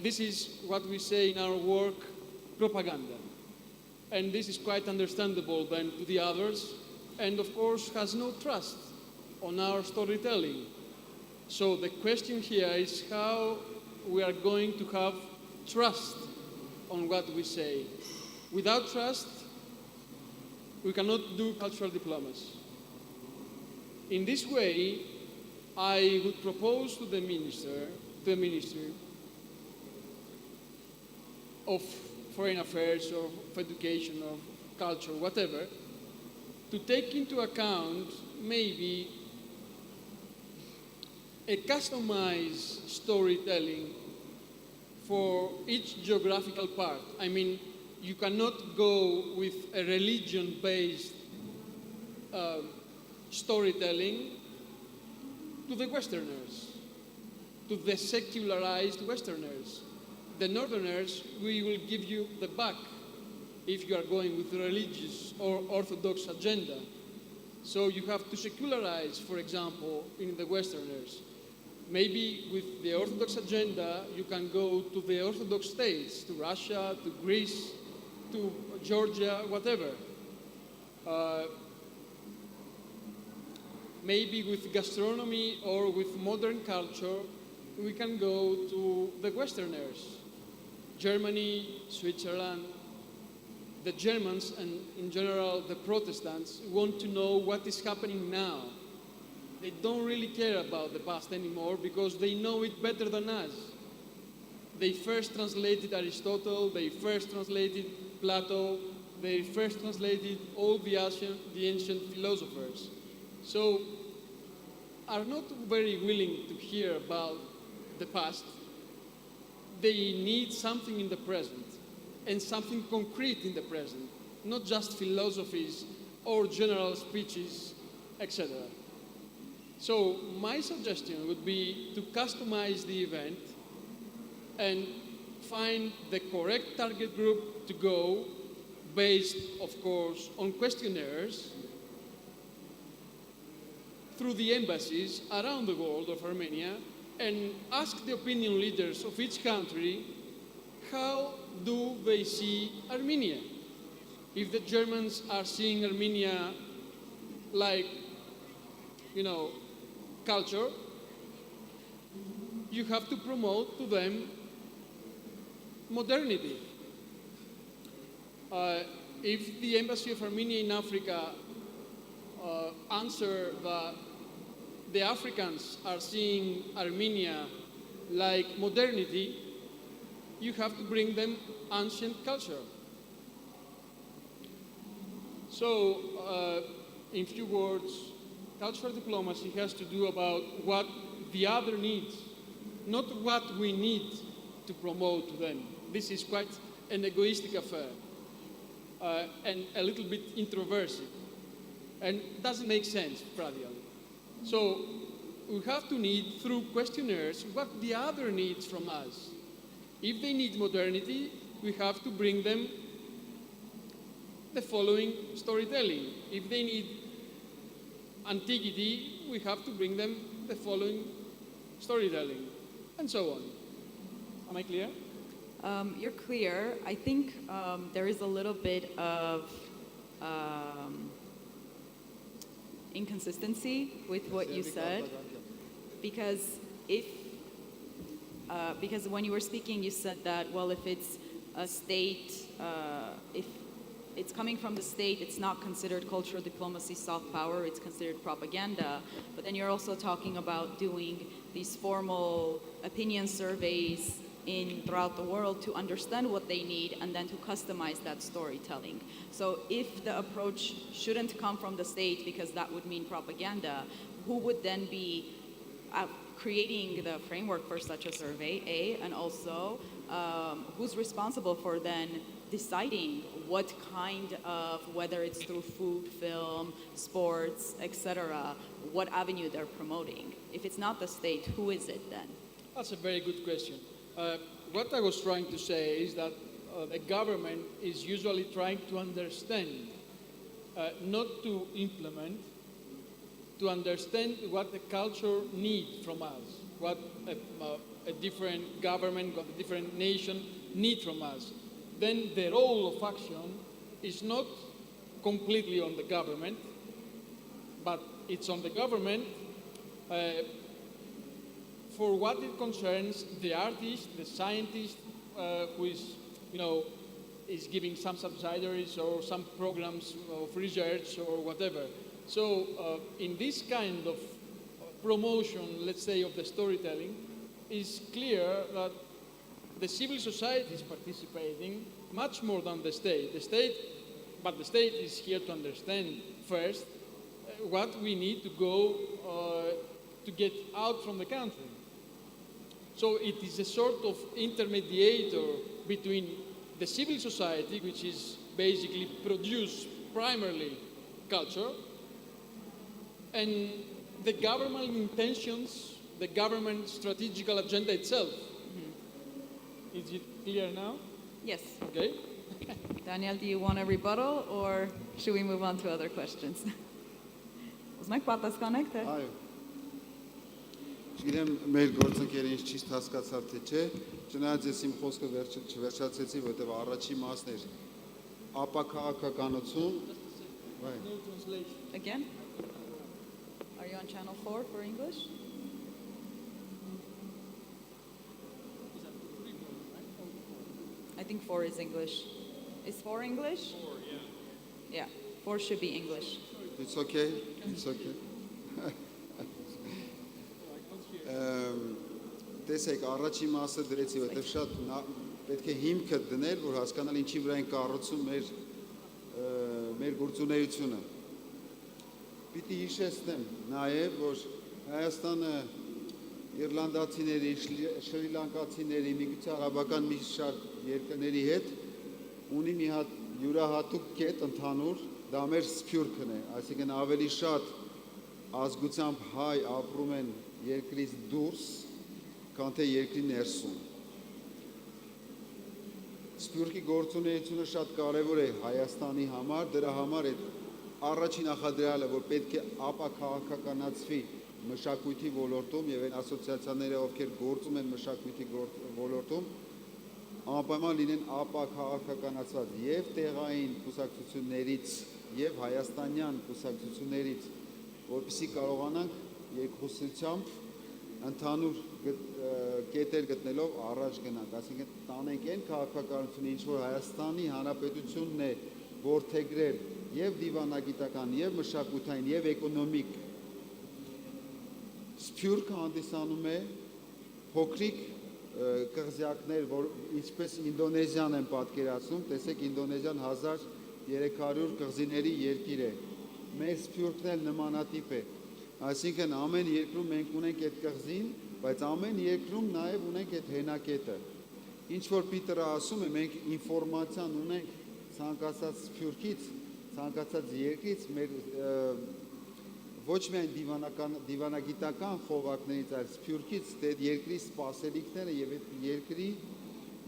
This is what we say in our work, propaganda. And this is quite understandable then to the others, and of course has no trust on our storytelling. So the question here is how we are going to have trust on what we say. Without trust, we cannot do cultural diplomacy. In this way, I would propose to the Ministry of Foreign Affairs or of Education or Culture, whatever, to take into account maybe a customized storytelling for each geographical part. I mean, you cannot go with a religion-based storytelling to the Westerners, to the secularized Westerners. The Northerners, we will give you the back if you are going with religious or Orthodox agenda. So you have to secularize, for example, in the Westerners. Maybe with the Orthodox agenda, you can go to the Orthodox states, to Russia, to Greece, to Georgia, whatever. Maybe with gastronomy or with modern culture, we can go to the Westerners. Germany, Switzerland. The Germans and in general the Protestants want to know what is happening now. They don't really care about the past anymore because they know it better than us. They first translated Aristotle, they first translated Plato, they first translated all the ancient philosophers. So are not very willing to hear about the past. They need something in the present and something concrete in the present, not just philosophies or general speeches, etc. So my suggestion would be to customize the event and find the correct target group to go, based, of course, on questionnaires through the embassies around the world of Armenia, and ask the opinion leaders of each country how do they see Armenia. If the Germans are seeing Armenia like, culture, you have to promote to them modernity. If the Embassy of Armenia in Africa answer that the Africans are seeing Armenia like modernity, you have to bring them ancient culture. So, in few words, cultural diplomacy has to do about what the other needs, not what we need to promote to them. This is quite an egoistic affair and a little bit introversive and doesn't make sense practically. So we have to need through questionnaires what the other needs from us. If they need modernity, we have to bring them the following storytelling. If they need antiquity, we have to bring them the following storytelling, and so on. Am I clear? You're clear. I think there is a little bit of inconsistency with what you said, because because when you were speaking, you said that, well, if it's a state, if it's coming from the state, it's not considered cultural diplomacy, soft power, it's considered propaganda. But then you're also talking about doing these formal opinion surveys throughout the world to understand what they need and then to customize that storytelling. So if the approach shouldn't come from the state because that would mean propaganda, who would then be creating the framework for such a survey, and also who's responsible for then deciding what kind of, whether it's through food, film, sports, etc., what avenue they're promoting? If it's not the state, who is it then? That's a very good question. What I was trying to say is that the government is usually trying to understand, not to implement, to understand what the culture needs from us, what a different government, what a different nation need from us. Then the role of action is not completely on the government, but it's on the government for what it concerns the artist, the scientist who is, is giving some subsidiaries or some programs of research or whatever. So in this kind of promotion, let's say, of the storytelling, it's clear that the civil society is participating much more than the state. But the state is here to understand first what we need to go to get out from the country. So it is a sort of intermediator between the civil society, which is basically produce primarily culture, and the government intentions, the government strategical agenda itself. Mm-hmm. Is it clear now? Yes. Okay. Daniel, do you want a rebuttal, or should we move on to other questions? Ուզում պատասխանեք թե? Այո։ Չգիտեմ մեր գործընկերը ինչ ճիշտ հասկացավ թե չէ, չնայած ես իմ խոսքը չվերջացեցի, որտեղ առաջի մասն էր ապաքաղաքականություն։ No translation. Again? Are you on channel 4 for English? I think 4 is English. Is 4 English? 4, yeah. Yeah, 4 should be English. It's okay. It's okay. Տեսեք, առաջի մասը դրեցի, որտեղ շատ պետք է հիմքը դնել, որ հասկանալ ինչի վրա են կառուցում մեր գործունեությունը։ Պիտի հիշեցնեմ նաև, որ Հայաստանը իռլանդացիների, շրի լանկացիների, միգուցե արաբական մի շարք երկրների հետ ունի մի հատ յուրահատուկ կետ ընդհանուր, դա մեր սփյուռքն է, այսինքն ավելի շատ ազգությամբ հայ ապրում են երկրից դուրս, քան թե երկրի ներսում։ Սփյուռքի գործունեությունը շատ կարևոր է Հայաստանի համար, դրա համար է առաջին նախադրյալը, որ պետք է ապաքաղաքականացվի մշակույթի ոլորտում եւ այն ասոցիացիաները, ովքեր գործում են մշակույթի ոլորտում, անպայման լինեն ապաքաղաքականացված եւ տեղային կուսակցություններից եւ հայաստանյան կուսակցություններից, որպեսզի կարողանանք երկխոսությամբ ընդհանուր կետեր գտնելով առաջ գնանք, այսինքն տանենք այն քաղաքականությունը, ինչ որ Հայաստանի Հանրապետությունն է որդեգրել եւ դիվանագիտական, եւ մշակութային, եւ էկոնոմիկ սփյուռքը հանդիսանում է փոքրիկ կղզյակներ, որ ինչպես Ինդոնեզիան են պատկերացնում, տեսեք Ինդոնեզիան 1300 կղզիների երկիր է, մեր սփյուռքն էլ նմանատիպ է, այսինքն ամեն երկրում մենք ունենք այդ կղզին, բայց ամեն երկրում նաև ունենք այդ հենակետը, ինչ որ Պիտերը ասում է, մենք ինֆորմացիան ունենք ցանկացած սփյուռքից, ցանկացած երկրից, մեր ոչ միայն դիվանագիտական խողովակներից, այլ սփյուռքից այդ երկրի սպասելիքները եւ այդ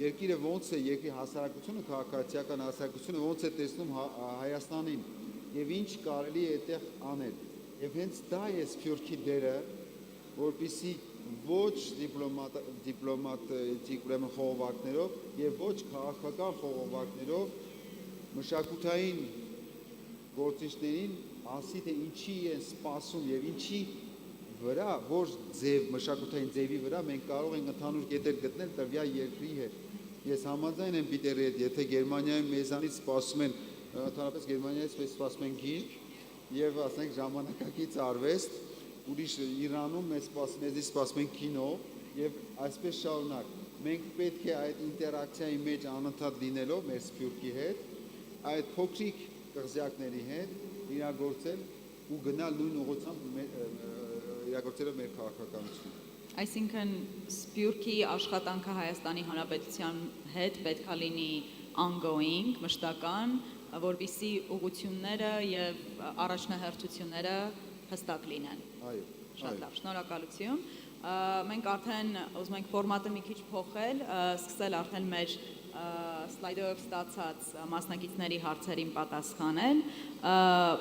երկիրը ոնց է, երկրի հասարակությունը, քաղաքացիական հասարակությունը ոնց է տեսնում Հայաստանին եւ ինչ կարելի է այդտեղ անել։ Եվ հենց դա է սփյուռքի դերը, որպեսզի ոչ դիպլոմատիկ խողովակներով եւ ոչ քաղաքական խողովակներով մշակութային գործիչներին ասի թե ինչի են սպասում եւ ինչի վրա, որ ձև, մշակութային ձևի վրա մենք կարող ենք ընդհանուր կետեր գտնել տվյալ երկրի հետ։ Ես համաձայն եմ Պիտերի հետ, եթե Գերմանիայում մեզանից սպասում են, ընդհանրապես Գերմանիայից մեզ սպասում են գիրք եւ ասենք ժամանակակից արվեստ, ուրիշ Իրանում մեզից սպասում են կինո եւ այսպես շարունակ։ Մենք պետք է այդ ինտերակցիայի մեջ անընդհատ լինելով մեր սփյուռքի հետ, այդ փոքրիկ կղզյակների հետ իրագործել ու գնալ նույն ուղղությամբ իրագործելով մեր քաղաքականությունը։ Այսինքն Սփյուռքի աշխատանքը Հայաստանի Հանրապետության հետ պետք է լինի ongoing, մշտական, որպեսզի ուղղությունները եւ առաջնահերթությունները հստակ լինեն։ Այո, Շատ լավ, շնորհակալություն։ Մենք արդեն ուզում ենք ֆորմատը մի քիչ փոխել, սկսել արդեն մեր սլայդով ստացած մասնակիցների հարցերին պատասխանել։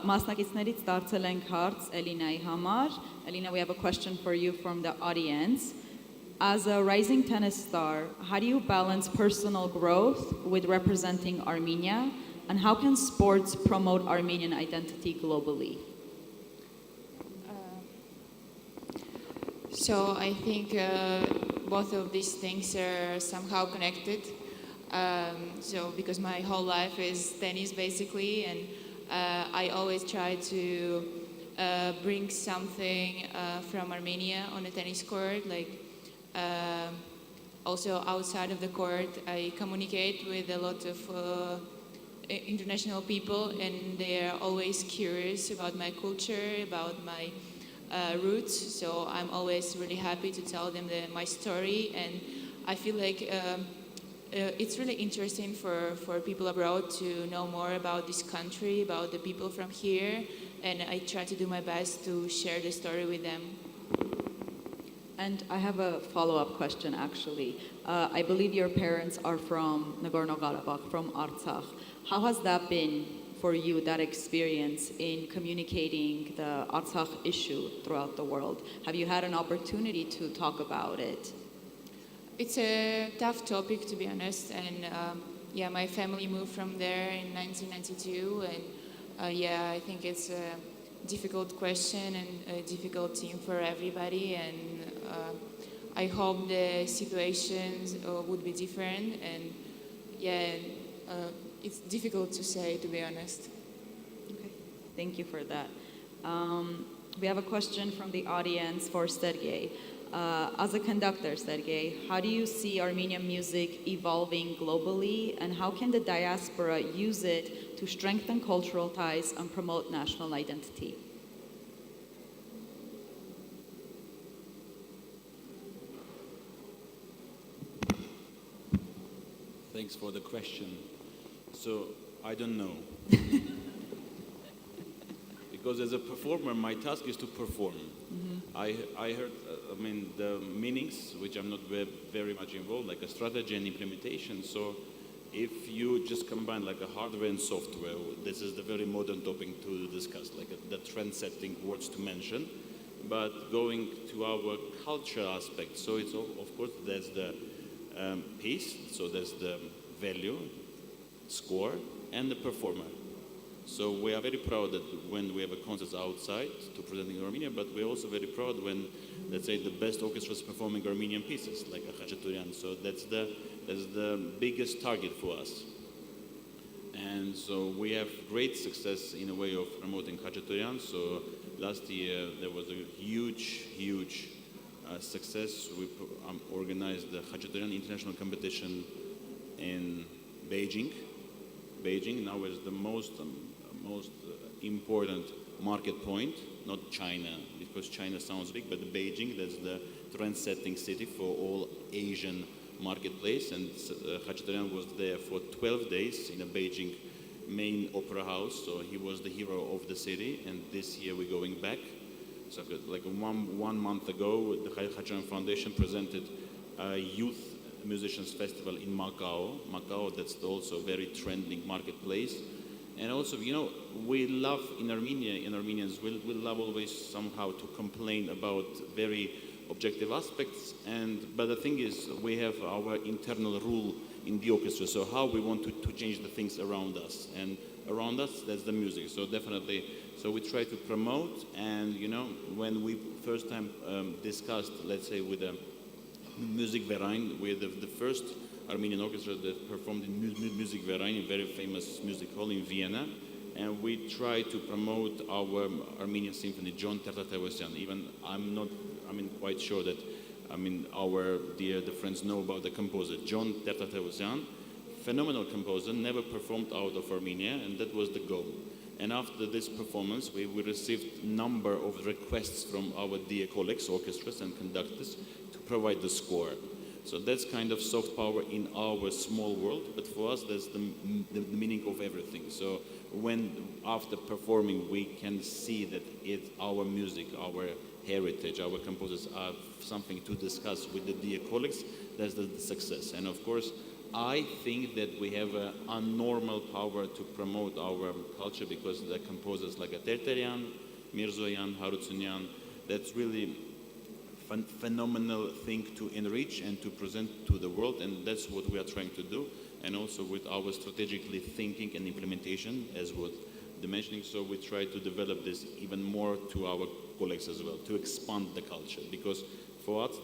Մասնակիցներից ստացել ենք հարց Էլինայի համար։ Elina, we have a question for you from the audience. As a rising tennis star, how do you balance personal growth with representing Armenia, and how can sports promote Armenian identity globally? So I think both of these things are somehow connected. So because my whole life is tennis basically, and I always try to bring something from Armenia on a tennis court. Like also outside of the court, I communicate with a lot of international people, and they are always curious about my culture, about my roots. So I'm always really happy to tell them my story, and I feel like it's really interesting for people abroad to know more about this country, about the people from here, and I try to do my best to share the story with them. And I have a follow-up question, actually. I believe your parents are from Nagorno-Karabakh, from Artsakh. How has that been for you, that experience in communicating the Artsakh issue throughout the world? Have you had an opportunity to talk about it? It's a tough topic, to be honest, and yeah, my family moved from there in 1992, and yeah, I think it's a difficult question and a difficult theme for everybody, and I hope the situations would be different, and yeah, it's difficult to say, to be honest. Okay, thank you for that. We have a question from the audience for Sergey. As a conductor, Sergey, how do you see Armenian music evolving globally, and how can the diaspora use it to strengthen cultural ties and promote national identity? Thanks for the question. So, I don't know. Because as a performer, my task is to perform. I heard, the meanings, which I'm not very much involved, like a strategy and implementation. So if you just combine like a hardware and software, this is the very modern topic to discuss, like the trend-setting words to mention. But going to our culture aspect, so it's of course there's the piece, so there's the value, score, and the performer. So we are very proud that when we have a concert outside to presenting Armenia, but we're also very proud when, let's say, the best orchestras performing Armenian pieces, like a Khachaturian. So that's the biggest target for us. And so we have great success in a way of promoting Khachaturian. So last year there was a huge success. We organized the Khachaturian International Competition in Beijing. Beijing now is the most important market point, not China, because China sounds big, but Beijing, that's the trend-setting city for all Asian marketplace, and Khachaturian was there for 12 days in a Beijing main opera house, so he was the hero of the city, and this year we're going back. So like one month ago, the Khachaturian Foundation presented a youth musicians festival in Macau. Macau, that's also a very trending marketplace. And also, we love in Armenia, Armenians, we love always somehow to complain about very objective aspects. But the thing is, we have our internal rule in the orchestra, so how we want to change the things around us. And around us, that's the music. So definitely, so we try to promote, and when we first time discussed, let's say, with the Music Verein, with the first Armenian orchestra that performed in Music Verein, a very famous music hall in Vienna, and we try to promote our Armenian symphony, John Tertatevosyan. Even I'm not, quite sure that, our dear friends know about the composer, John Tertatevosyan, phenomenal composer, never performed out of Armenia, and that was the goal. And after this performance, we received number of requests from our dear colleagues, orchestras and conductors, to provide the score. So that's kind of soft power in our small world, but for us, that's the meaning of everything. So when after performing, we can see that it's our music, our heritage, our composers have something to discuss with the dear colleagues, that's the success. And of course, I think that we have a normal power to promote our culture, because the composers like Terteryan, Mirzoyan, Harutyunyan, that's really phenomenal thing to enrich and to present to the world, and that's what we are trying to do. And also with our strategically thinking and implementation, as what the mentioning, so we try to develop this even more to our colleagues as well, to expand the culture, because for us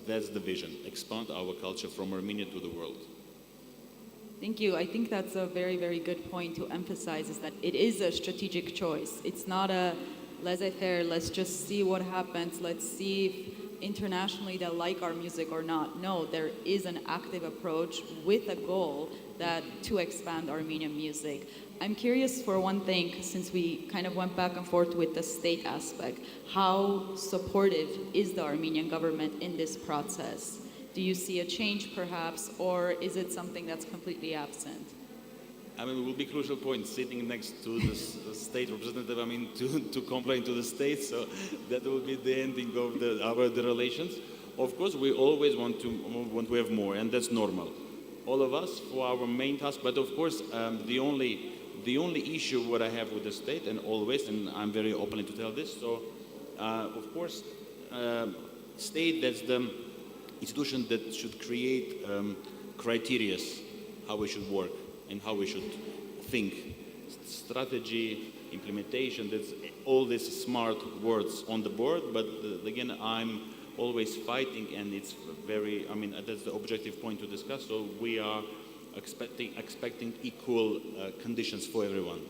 that's the vision, expand our culture from Armenia to the world. Thank you. I think that's a very, very good point to emphasize, is that it is a strategic choice. It's not a laissez-faire, let's just see what happens, let's see if internationally they'll like our music or not. No, there is an active approach with a goal that to expand Armenian music. I'm curious for one thing, since we kind of went back and forth with the state aspect, how supportive is the Armenian government in this process? Do you see a change perhaps, or is it something that's completely absent? It will be a crucial point, sitting next to the state representative, to complain to the state, so that will be the ending of the relations. Of course, we always want to have more, and that's normal. All of us for our main task, but of course, the only issue what I have with the state, and always, and I'm very open to tell this, so of course, state, that's the institution that should create criteria how we should work and how we should think. Strategy, implementation, that's all these smart words on the board, but again, I'm always fighting, and it's very, that's the objective point to discuss, so we are expecting equal conditions for everyone.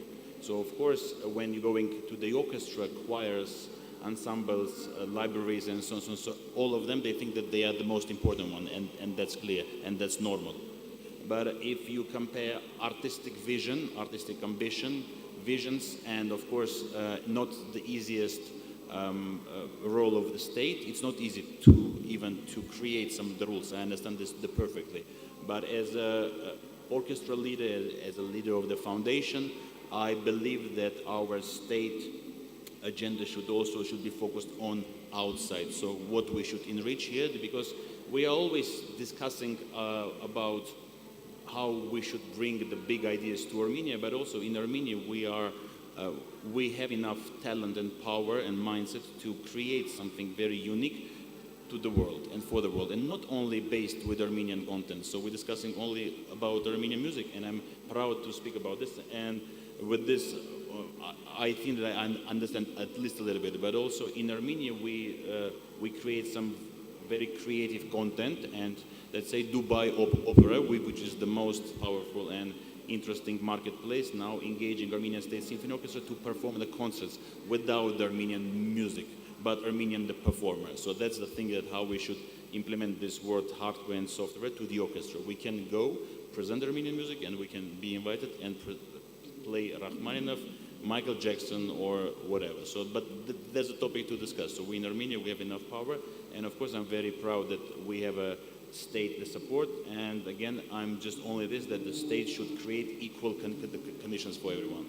So of course, when you're going to the orchestra, choirs, ensembles, libraries, and so on, so all of them, they think that they are the most important one, and that's clear, and that's normal. But if you compare artistic vision, artistic ambition, visions, and of course, not the easiest role of the state, it's not easy to create some of the rules. I understand this perfectly. But as an orchestra leader, as a leader of the foundation, I believe that our state agenda should be focused on outside. So what we should enrich here, because we are always discussing about how we should bring the big ideas to Armenia, but also in Armenia we have enough talent and power and mindset to create something very unique to the world and for the world, and not only based with Armenian content. So we're discussing only about Armenian music, and I'm proud to speak about this. And with this, I think that I understand at least a little bit, but also in Armenia we create some very creative content, and let's say Dubai Opera, which is the most powerful and interesting marketplace, now engaging Armenian State Symphony Orchestra to perform the concerts without the Armenian music, but Armenian the performer. So that's the thing, that how we should implement this word hardware and software to the orchestra. We can go present Armenian music, and we can be invited and play Rachmaninoff, Michael Jackson, or whatever. So, but there's a topic to discuss. So we in Armenia, we have enough power, and of course I'm very proud that we have a state support. And again, I'm just only this, that the state should create equal conditions for everyone.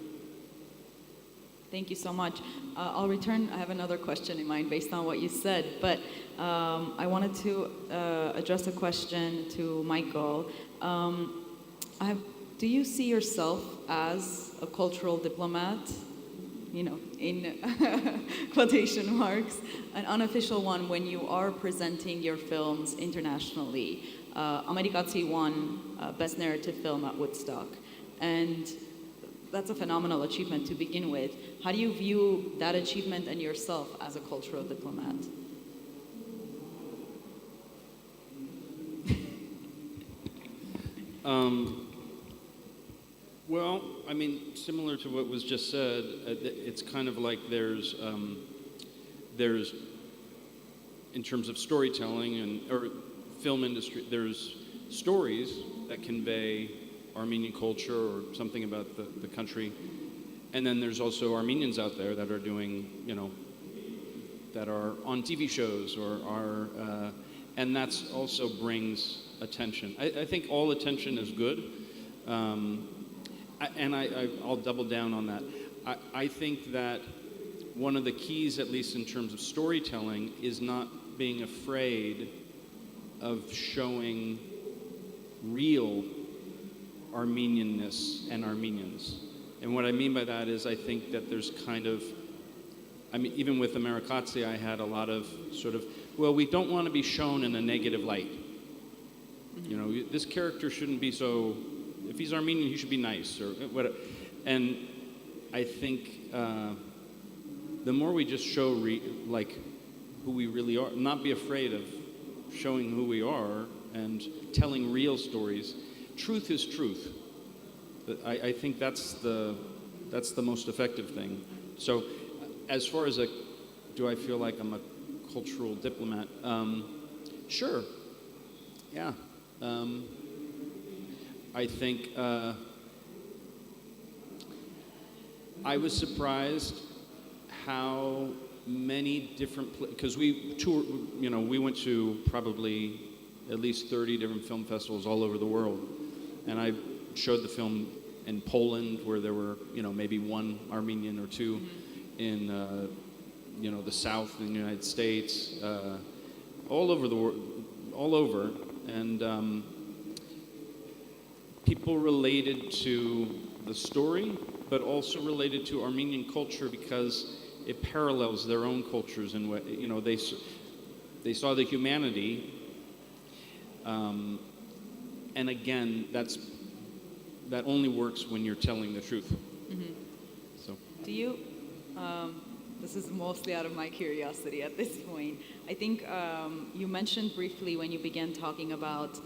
Thank you so much. I'll return. I have another question in mind based on what you said, but I wanted to address a question to Michael. Do you see yourself as a cultural diplomat? In quotation marks, an unofficial one when you are presenting your films internationally. Amerikatsi won Best Narrative Film at Woodstock. And that's a phenomenal achievement to begin with. How do you view that achievement and yourself as a cultural diplomat? Well, I mean, similar to what was just said, it's kind of like there's, in terms of storytelling or film industry, there's stories that convey Armenian culture or something about the country. And then there's also Armenians out there that are doing, that are on TV shows or are, and that's also brings attention. I think all attention is good. I'll double down on that. I think that one of the keys, at least in terms of storytelling, is not being afraid of showing real Armenianness and Armenians. And what I mean by that is I think that there's kind of, I mean, even with Amerikatsi, I had a lot of sort of, well, we don't want to be shown in a negative light. This character shouldn't be so, if he's Armenian, he should be nice or whatever. And I think the more we just show who we really are, not be afraid of showing who we are and telling real stories. Truth is truth. I think that's the most effective thing. So as far as do I feel like I'm a cultural diplomat? Sure. Yeah. I think I was surprised how many different, because we toured, we went to probably at least 30 different film festivals all over the world. And I showed the film in Poland where there were, maybe one Armenian or two in, the South in the United States, all over the world, all over. And people related to the story, but also related to Armenian culture because it parallels their own cultures in what, they saw the humanity. And again, that only works when you're telling the truth. Mm-hmm. So. Do you, this is mostly out of my curiosity at this point, I think you mentioned briefly when you began talking about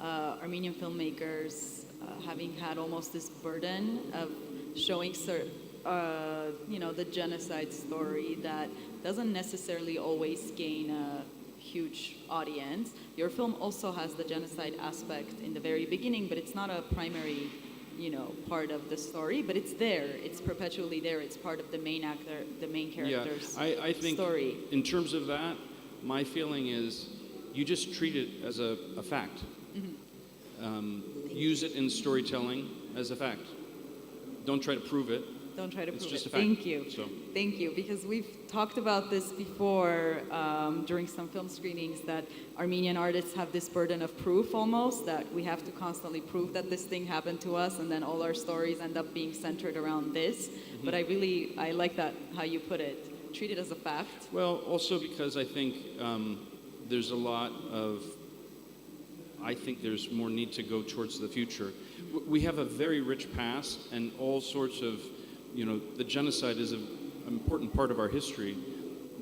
Armenian filmmakers having had almost this burden of showing the genocide story that doesn't necessarily always gain a huge audience. Your film also has the genocide aspect in the very beginning, but it's not a primary, part of the story, but it's there. It's perpetually there. It's part of the main character's I think story. In terms of that, my feeling is you just treat it as a fact. Mm-hmm. Use it in storytelling as a fact. Don't try to prove it. Don't try to prove just it. A fact. Thank you. So. Thank you, because we've talked about this before during some film screenings, that Armenian artists have this burden of proof almost, that we have to constantly prove that this thing happened to us, and then all our stories end up being centered around this. Mm-hmm. But I like that, how you put it. Treat it as a fact. Well, also because I think there's a lot of, I think there's more need to go towards the future. We have a very rich past and all sorts of, the genocide is an important part of our history.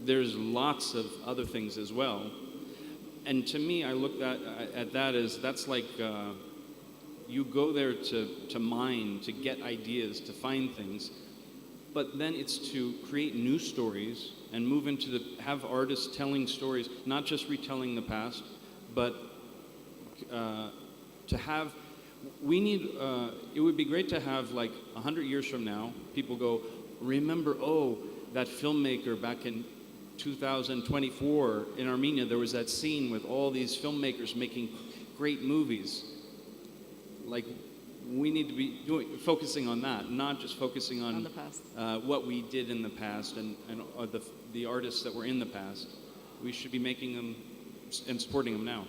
There's lots of other things as well. And to me, I look at that as, that's like, you go there to mine, to get ideas, to find things, but then it's to create new stories and move into have artists telling stories, not just retelling the past, but to have, we need, it would be great to have 100 years from now, people go, remember, that filmmaker back in 2024 in Armenia, there was that scene with all these filmmakers making great movies. We need to be focusing on that, not just focusing on the past. What we did in the past and the artists that were in the past. We should be making them and supporting them now.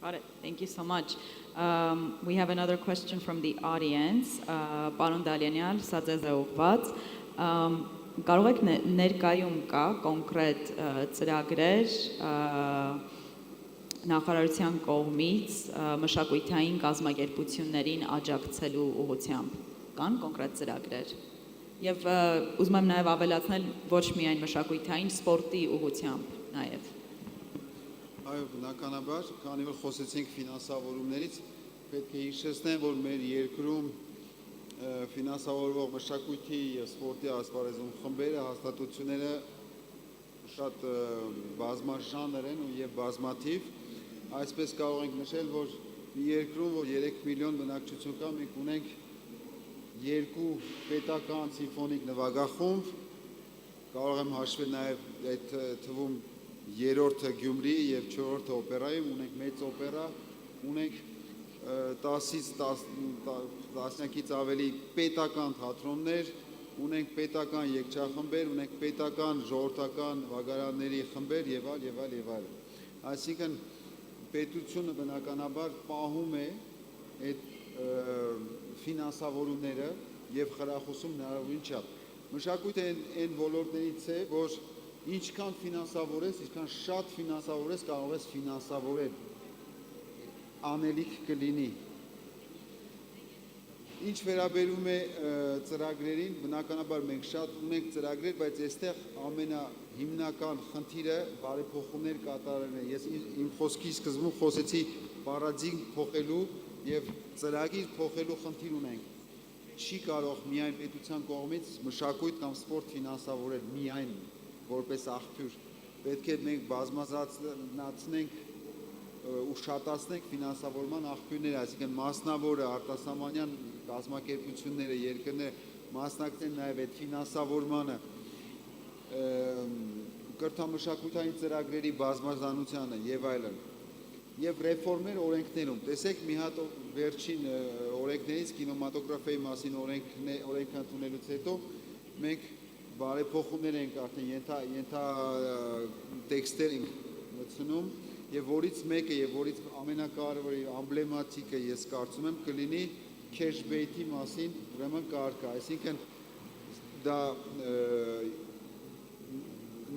Got it. Thank you so much. We have another question from the audience. Պարոն Դանիելյան, սա ձեզ է ուղղված։ Կարող եք ներկայում կա կոնկրետ ծրագրեր նախարարության կողմից մշակութային կազմակերպություններին աջակցելու ուղղությամբ։ կան կոնկրետ ծրագրեր։ Եվ ուզում եմ նաև ավելացնել ոչ միայն մշակույթային, սպորտի ուղղությամբ նաև։ Այո, բնականաբար, քանի որ խոսեցինք ֆինանսավորումներից, պետք է հիշեցնեմ, որ մեր երկրում ֆինանսավորվող մշակույթի եւ սպորտի ասպարեզում խմբերը, հաստատությունները շատ բազմաժանր են ու եւ բազմաթիվ, այսպես կարող ենք նշել, որ մի երկրում, որ 3 միլիոն բնակչություն կա, մենք ունենք 2 պետական սիմֆոնիկ նվագախումբ, կարող եմ հաշվել նաեւ այդ թվում 3-րդը Գյումրի եւ 4-րդը օպերայում, ունենք մեծ օպերա, ունենք 10-ից 10-ից ավելի պետական թատրոններ, ունենք պետական երգչախմբեր, ունենք պետական ժողովրդական վագարանների խմբեր եւ այլ եւ այլ եւ այլ։ Այսինքն պետությունը բնականաբար պահում է այդ ֆինանսավորումները եւ խրախուսում հնարավորին չափ։ Մշակույթը այն ոլորտներից է, որ ինչքան ֆինանսավորես, ինչքան շատ ֆինանսավորես, կարող ես ֆինանսավորել անելիք կլինի։ Ինչ վերաբերում է ծրագրերին, բնականաբար մենք շատ ունենք ծրագրեր, բայց այստեղ ամենահիմնական խնդիրը բարեփոխումներ կատարելն է։ Ես իմ խոսքի սկզբում խոսեցի պարադիգմ փոխելու եւ ծրագիր փոխելու խնդիր ունենք։ Չի կարող միայն պետության կողմից մշակույթ կամ սպորտ ֆինանսավորել միայն որպես աղբյուր։ Պետք է մենք բազմազանացնենք ու շատացնենք ֆինանսավորման աղբյուրները, այսինքն մասնավորը, արտասահմանյան կազմակերպությունները, երկրները մասնակցեն նաև այդ ֆինանսավորմանը, կրթամշակութային ծրագրերի բազմազանությանը եւ այլն։ Եվ ռեֆորմեր օրենքներում, տեսեք մի հատ վերջին օրենքներից կինեմատոգրաֆիայի մասին օրենք ընդունելուց հետո մենք բարեփոխումներ ենք արդեն տեքստեր մտցնում եւ որից մեկը եւ որից ամենակարևորը ամբլեմատիկը ես կարծում եմ կլինի քեշբեյթի մասին ուրեմն կարգը, այսինքն դա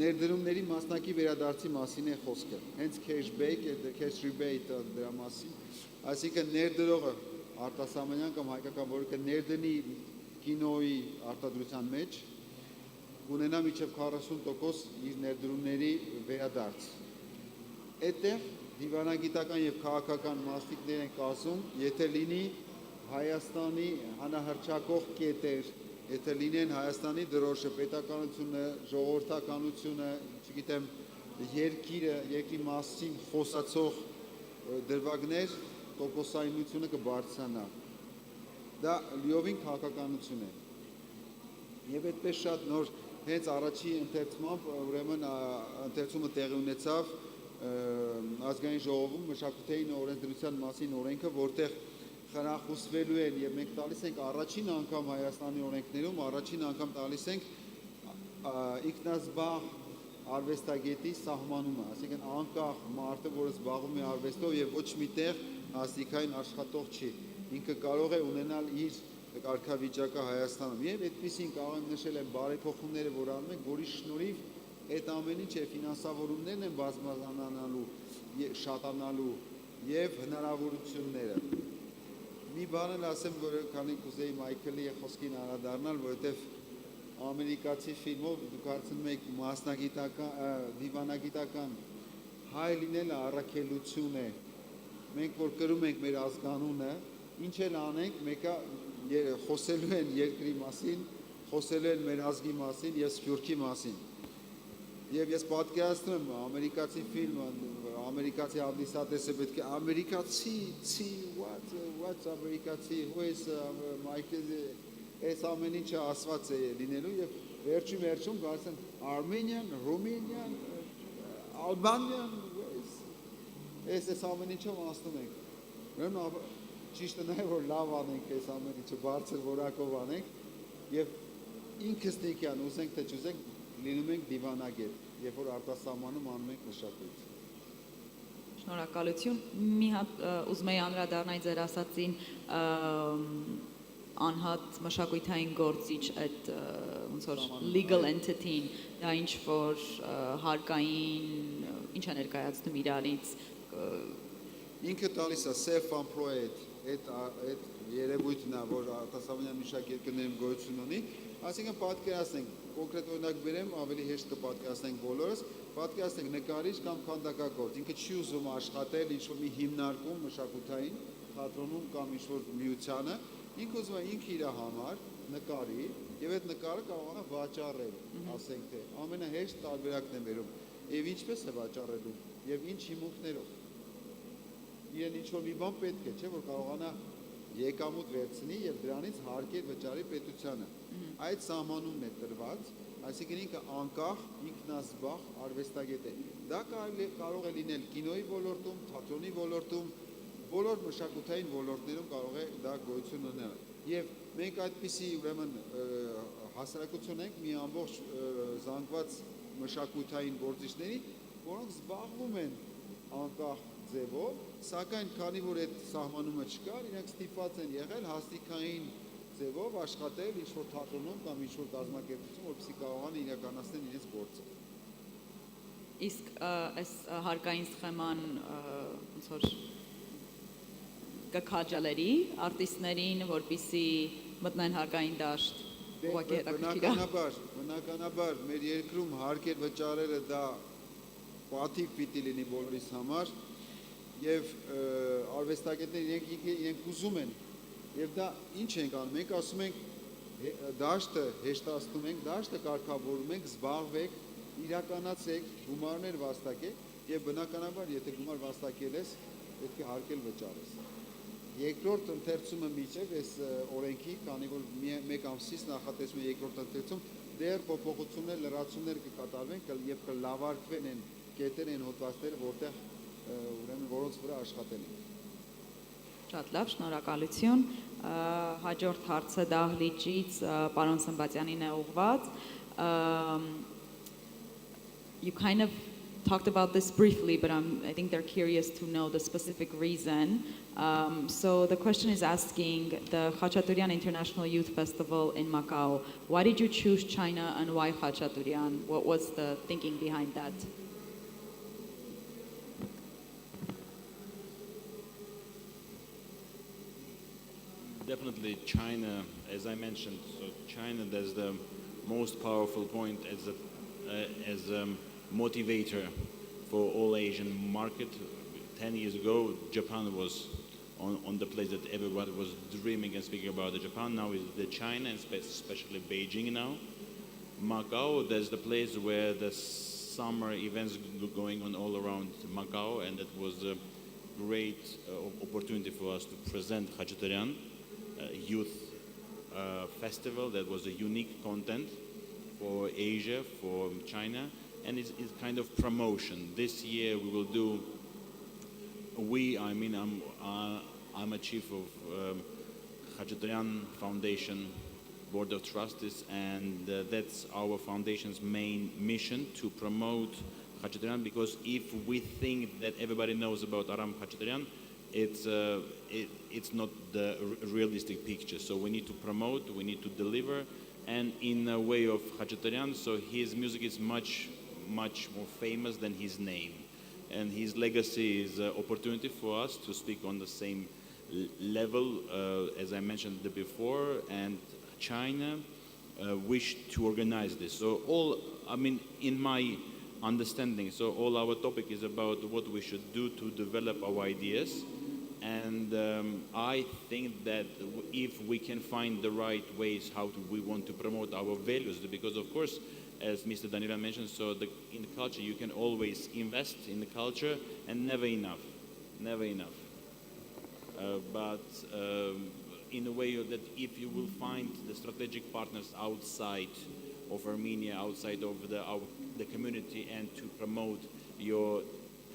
ներդրումների մասնակի վերադարձի մասին է խոսքը, հենց քեշբեյք, քեշ ռիբեյթը դրա մասին, այսինքն ներդրողը արտասահմանյան կամ հայկական որը կներդնի կինոյի արտադրության մեջ ունենա մինչև 40% իր ներդրումների վերադարձ։ Այդտեղ դիվանագիտական եւ քաղաքական մասնիկներ են կազմում, եթե լինի Հայաստանի հանահռչակող կետեր, եթե լինեն Հայաստանի դրոշը, պետականությունը, ժողովրդականությունը, չգիտեմ, երկրի մասին խոսացող դրվագներ, տոկոսայնությունը կբարձրանա։ Դա լիովին քաղաքականություն է։ Եվ այդպես շատ նոր հենց առաջի ընթերցմամբ, ուրեմն ընթերցումը տեղի ունեցավ ազգային ժողովում մշակութային օրենսդրության մասին օրենքը, որտեղ խրախուսվելու են եւ մենք տալիս ենք առաջին անգամ Հայաստանի օրենքներում, առաջին անգամ տալիս ենք ինքնազբաղ արվեստագետի սահմանումը, այսինքն անկախ մարդը, որը զբաղվում է արվեստով եւ ոչ միտեղ աստիքային աշխատող չի, ինքը կարող է ունենալ իր կարգավիճակը Հայաստանում եւ այդպեսին կարող եմ նշել են բարեփոխումները, որ անում ենք, որի շնորհիվ այդ ամեն ինչ է ֆինանսավորումներն են բազմազանանալու, շատանալու եւ հնարավորությունները։ Մի բան էլ ասեմ, որ քանի կուզեի Մայքլի խոսքին անդրադառնալ, որովհետեւ ամերիկացի ֆիլմով դուք հարցնում եք մասնագիտական, դիվանագիտական հայ լինելը առաքելություն է։ Մենք որ կրում ենք մեր ազգանունը, ինչ էլ անենք, մեկը խոսելու են երկրի մասին, խոսելու են մեր ազգի մասին եւ սփյուռքի մասին։ Եվ ես պատկերացնում եմ ամերիկացի ֆիլմը, ամերիկացի հանդիսատեսը պետք է ամերիկացի, what's ամերիկացի, who is Michael, այս ամեն ինչը ասված է լինելու եւ վերջում գալիս են Armenian, Romanian, Albanian, այս ամեն ինչով ասում ենք։ Ուրեմն ճիշտը նա է որ լավ անենք այս ամեն ինչը բարձր որակով անենք եւ ինքստիկյան ուզենք թե չուզենք լինում ենք դիվանագետ, երբ որ արտասահմանում անում ենք մշակույթ։ Շնորհակալություն։ Մի հատ ուզում եի անդրադառնալ ձեր ասածին անհատ մշակույթային գործիչ այդ ոնց որ legal entity-ին, դա ինչ որ հարկային ինչ է ներկայացնում իրարից ինքը տալիս է self-employed այդ երևույթն է, որ արտասահմանյան մշակերտներում գոյություն ունի, այսինքն պատկերացնենք, կոնկրետ օրինակ բերեմ, ավելի հեշտ կպատկերացնենք բոլորս, պատկերացնենք նկարիչ կամ քանդակագործ, ինքը չի ուզում աշխատել ինչ-որ մի հիմնարկում մշակութային, թատրոնում կամ ինչ-որ միությանը, ինքը ուզում է ինքը իր համար նկարի եւ այդ նկարը կարող է վաճառել, ասենք թե ամենահեշտ տարբերակն է վերում, եւ ինչպես է վաճառելու եւ ինչ հիմունքներով։ Իրեն ինչ-որ մի բան պետք է, չէ, որ կարողանա եկամուտ վերցնի եւ դրանից հարկեր վճարի պետությանը։ Այդ սահմանումն է տրված, այսինքն ինքը անկախ, ինքնազբաղ արվեստագետ է։ Դա կարող է լինել կինոյի ոլորտում, թատրոնի ոլորտում, բոլոր մշակութային ոլորտներում կարող է դա գոյություն ունենալ։ Եվ մենք այդպիսի ուրեմն հասարակություն ենք մի ամբողջ զանգված մշակութային գործիչների, որոնք զբաղվում են անկախ ձևով, սակայն քանի որ այդ սահմանումը չկար, իրենք ստիպված են եղել հաստիկային ձևով աշխատել ինչ-որ թատրոնում կամ ինչ-որ կազմակերպությունում, որպեսզի կարողան իրականացնել իրենց գործը։ Իսկ այս հարկային սխեման ոնց որ կքաջալերի արտիստներին, որպեսզի մտնեն հարկային դաշտ։ Բնականաբար մեր երկրում հարկեր վճարելը դա պատիվ պիտի լինի բոլորիս համար եւ արվեստագետները իրենք ուզում են եւ դա ինչ ենք անում, մենք ասում ենք դաշտը հեշտացնում ենք, դաշտը կարգավորում ենք, զբաղվեք, իրականացեք, գումարներ վաստակեք եւ բնականաբար եթե գումար վաստակել ես, պետք է հարկել վճարես։ Երկրորդ ընթերցումը միջև այս օրենքի, քանի որ մեկ ամսից նախատեսվում է երկրորդ ընթերցում, դեռ փոփոխություններ, լրացումներ կկատարվեն եւ կլավարկվեն այն կետեր, այն հոդվածները, որտեղ ուրեմն որոնց վրա աշխատել ենք։ Շատ լավ, շնորհակալություն։ Հաջորդ հարցը դահլիճից պարոն Սմբատյանին է ուղղված։ You kind of talked about this briefly, but I think they're curious to know the specific reason. So the question is asking the Khachaturian International Youth Festival in Macau. Why did you choose China and why Khachaturian? What was the thinking behind that? Definitely China, as I mentioned, so China, there's the most powerful point as a motivator for all Asian market. 10 years ago, Japan was on the place that everybody was dreaming and speaking about the Japan. Now is the China, and especially Beijing now. Macau, there's the place where the summer events going on all around Macau, and that was a great opportunity for us to present Khachaturian youth festival. That was a unique content for Asia, for China, and it's kind of promotion. This year we will do. I'm a chief of Khachaturian Foundation Board of Trustees, and that's our foundation's main mission, to promote Khachaturian, because if we think that everybody knows about Aram Khachaturian, it's not the realistic picture. So we need to promote, we need to deliver, and in a way of Khachaturian, so his music is much more famous than his name. And his legacy is an opportunity for us to speak on the same level, as I mentioned before, and China wished to organize this. So in my understanding, so all our topic is about what we should do to develop our ideas. And I think that if we can find the right ways how we want to promote our values, because of course, as Mr. Danielyan mentioned, so in the culture you can always invest in the culture, and never enough. But in a way that if you will find the strategic partners outside of Armenia, outside of the community, and to promote your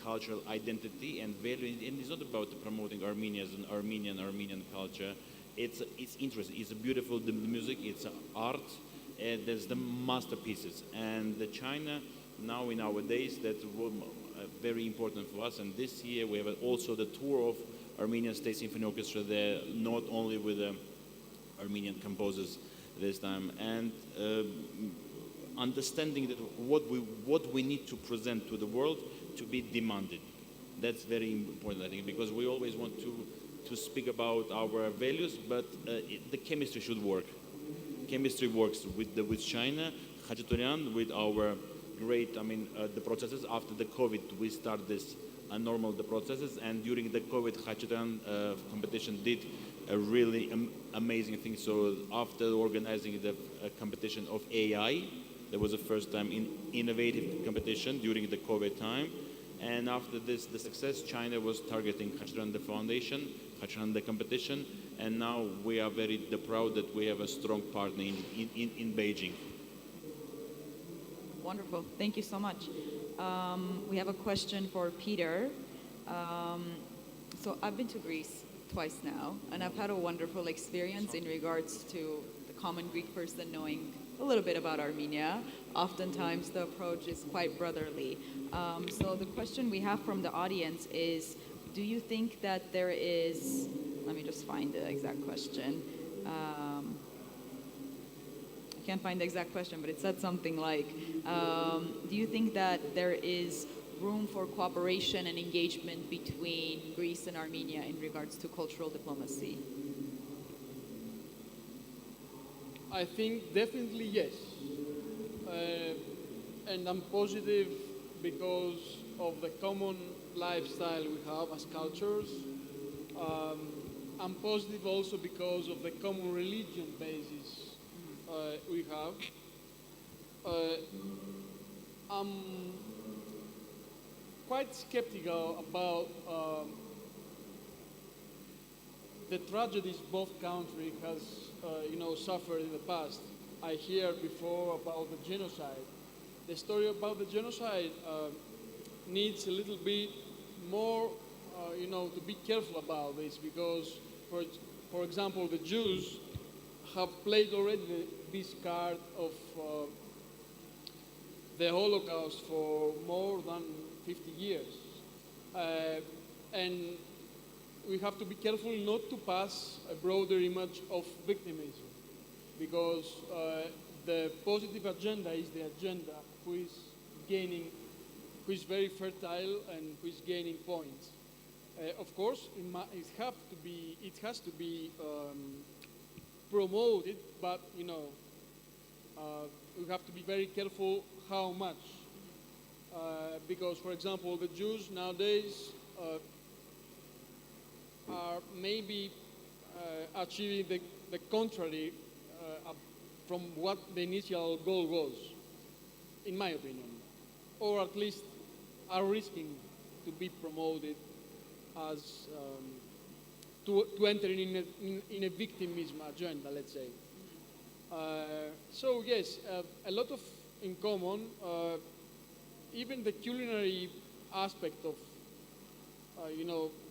cultural identity and value, and it's not about promoting Armenia as an Armenian culture. It's interesting. It's beautiful. The music. It's art. There's the masterpieces, and the China now in our days, that's very important for us. And this year we have also the tour of Armenian State Symphony Orchestra there, not only with Armenian composers this time, and understanding that what we need to present to the world to be demanded. That's very important, I think, because we always want to speak about our values, but the chemistry should work. Chemistry works with China, Khachaturian, with our great, the processes. After the COVID, we start this normal the processes, and during the COVID, Khachaturian competition did a really amazing thing. So after organizing the competition of AI, that was the first time in innovative competition during the COVID time. And after this, the success, China was targeting Khachaturian the foundation, Khachaturian the competition, and now we are very proud that we have a strong partner in Beijing. Wonderful. Thank you so much. We have a question for Peter. So I've been to Greece twice now, and I've had a wonderful experience in regards to the common Greek person knowing a little bit about Armenia. Oftentimes the approach is quite brotherly. So the question we have from the audience is, do you think that there is, let me just find the exact question. I can't find the exact question, but it said something like, do you think that there is room for cooperation and engagement between Greece and Armenia in regards to cultural diplomacy? I think definitely yes. And I'm positive because of the common lifestyle we have as cultures. I'm positive also because of the common religion basis we have. I'm quite skeptical about the tragedies both countries has suffered in the past. I hear before about the genocide. The story about the genocide needs a little bit more, to be careful about this, because, for example, the Jews have played already this card of the Holocaust for more than 50 years. And we have to be careful not to pass a broader image of victimism, because the positive agenda is the agenda who is very fertile and who is gaining points. Of course, it has to be promoted, but we have to be very careful how much. Because, for example, the Jews nowadays are maybe achieving the contrary from what the initial goal was, in my opinion, or at least are risking to be promoted as to enter in a victimism agenda, let's say. So yes, a lot of in common. Even the culinary aspect of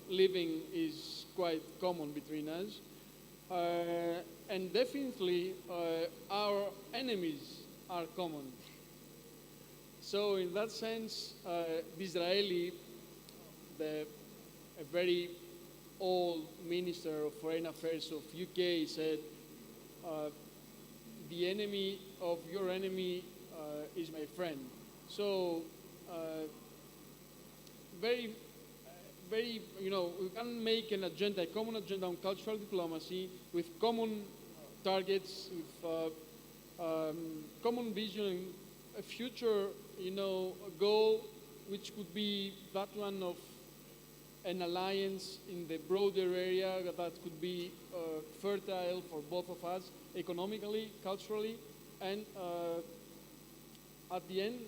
living is quite common between us, and definitely our enemies are common. So in that sense, the Israeli, a very old minister of foreign affairs of UK said, the enemy of your enemy is my friend. So very, we can make an agenda, a common agenda on cultural diplomacy with common targets, with common vision, a future, goal, which could be that one of an alliance in the broader area that could be fertile for both of us, economically, culturally, and at the end,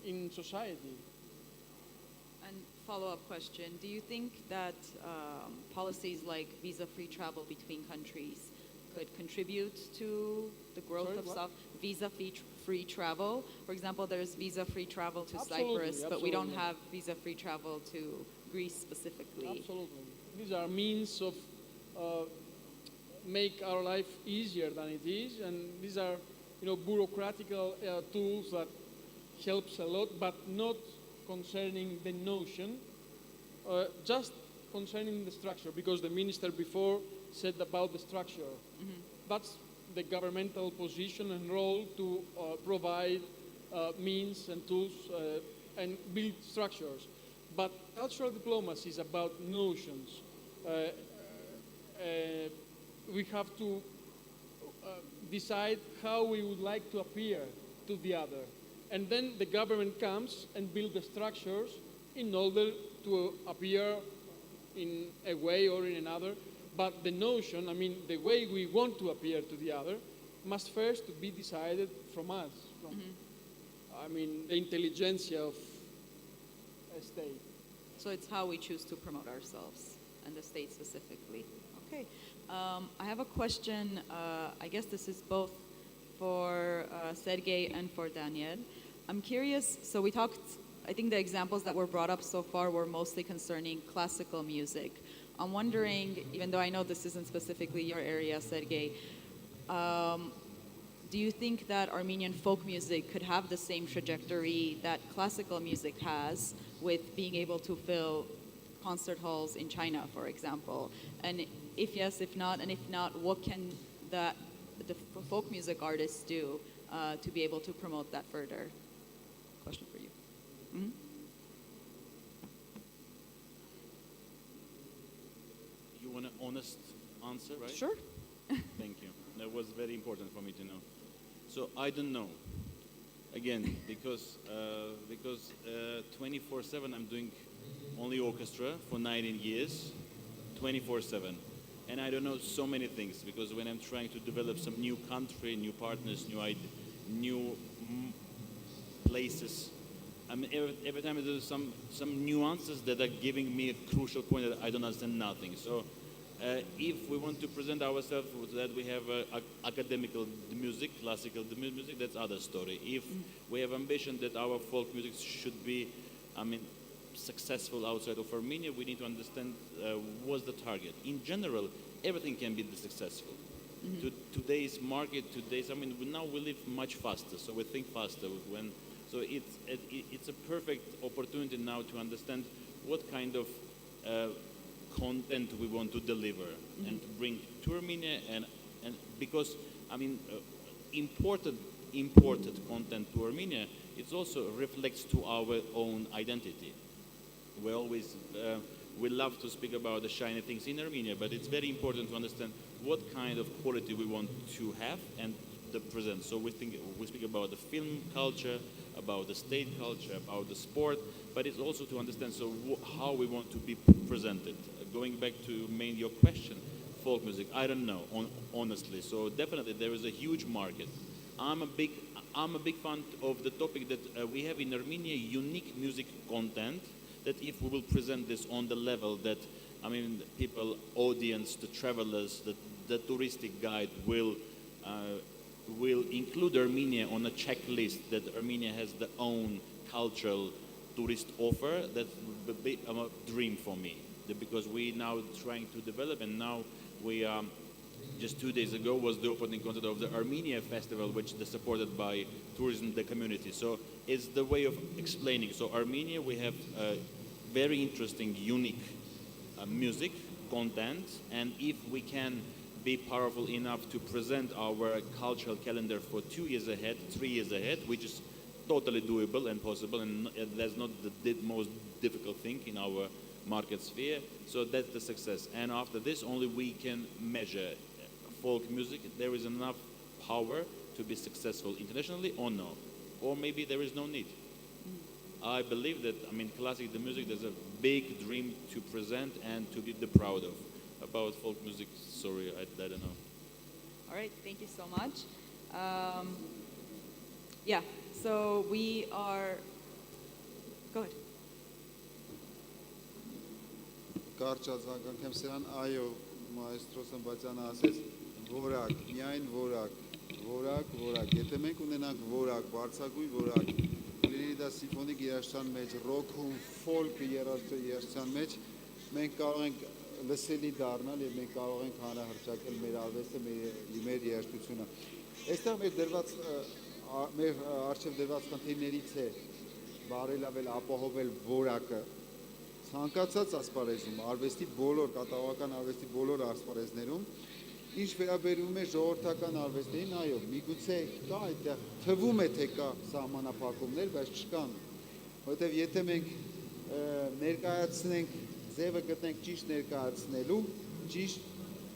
in society. And follow-up question, do you think that policies like visa-free travel between countries could contribute to the growth of visa-free travel? For example, there's visa-free travel to Cyprus, but we don't have visa-free travel to Greece specifically. Absolutely. These are means of make our life easier than it is, and these are bureaucratic tools that helps a lot, but not concerning the notion, just concerning the structure, because the minister before said about the structure. Mm-hmm. That's the governmental position and role to provide means and tools and build structures. But cultural diplomacy is about notions. We have to decide how we would like to appear to the other. And then the government comes and builds the structures in order to appear in a way or in another. But the notion, I mean, the way we want to appear to the other must first be decided from us, from, I mean, the intelligentsia of a state. So it's how we choose to promote ourselves and the state specifically. Okay. I have a question. I guess this is both for Sergey and for Daniel. I'm curious, so we talked, I think the examples that were brought up so far were mostly concerning classical music. I'm wondering, even though I know this isn't specifically your area, Sergey, do you think that Armenian folk music could have the same trajectory that classical music has with being able to fill concert halls in China, for example? And if yes, if not, and if not, what can the folk music artists do to be able to promote that further? Question for you. Mm-hmm. You want an honest answer, right? Sure. Thank you. That was very important for me to know. So I don't know. Again, because 24/7 I'm doing only orchestra for 19 years, 24/7. And I don't know so many things, because when I'm trying to develop some new country, new partners, new places, I mean, every time there's some nuances that are giving me a crucial point that I don't understand nothing. So if we want to present ourselves that we have academical music, classical music, that's other story. If we have ambition that our folk music should be, I mean, successful outside of Armenia, we need to understand what's the target. In general, everything can be successful. Today's market, I mean, now we live much faster, so we think faster. So it's a perfect opportunity now to understand what kind of content we want to deliver and to bring to Armenia, and because, I mean, imported content to Armenia, it also reflects to our own identity. We always we love to speak about the shiny things in Armenia, but it's very important to understand what kind of quality we want to have and the present. So we speak about the film culture, about the state culture, about the sport, but it's also to understand how we want to be presented. Going back to your question, folk music, I don't know, honestly. So definitely there is a huge market. I'm a big fan of the topic that we have in Armenia unique music content, that if we will present this on the level that, I mean, people, audience, the travelers, the touristic guide will include Armenia on a checklist, that Armenia has their own cultural tourist offer. That would be a dream for me, because we now trying to develop, and now we just 2 days ago was the opening concert of the Armenia Festival, which is supported by tourism, the community. So it's the way of explaining. So Armenia, we have very interesting, unique music content, and if we can be powerful enough to present our cultural calendar for 2 years ahead, 3 years ahead, which is totally doable and possible, and that's not the most difficult thing in our market sphere. So that's the success. And after this, only we can measure folk music. There is enough power to be successful internationally or no, or maybe there is no need. I believe that, I mean, classic, the music, there's a big dream to present and to be proud of. About folk music, sorry, I don't know. All right, thank you so much. Yeah, so we are, go ahead. Կարճ արձագանքեմ սրան, այո, մայստրո Սմբատյանը ասեց, որակ, միայն որակ, եթե մենք ունենանք որակ, բարձրագույն որակ, լինի դա սիմֆոնիկ երաժշտության մեջ, ռոքում, ֆոլք երաժշտության մեջ, մենք կարող ենք լսելի դառնալ եւ մենք կարող ենք հանրահրճակել մեր արվեստը, մեր երաժշտությունը։ Այստեղ մեր արժեվ դրված խնդիրներից է բարելավել, ապահովել որակը ցանկացած ասպարեզում, արվեստի բոլոր, կատաղական արվեստի բոլոր ասպարեզներում, ինչ վերաբերում է ժողովրդական արվեստին, այո, միգուցե կա այդտեղ, թվում է թե կա սահմանափակումներ, բայց չկան, որովհետև եթե մենք ներկայացնենք, ձևը գտնենք ճիշտ ներկայացնելու, ճիշտ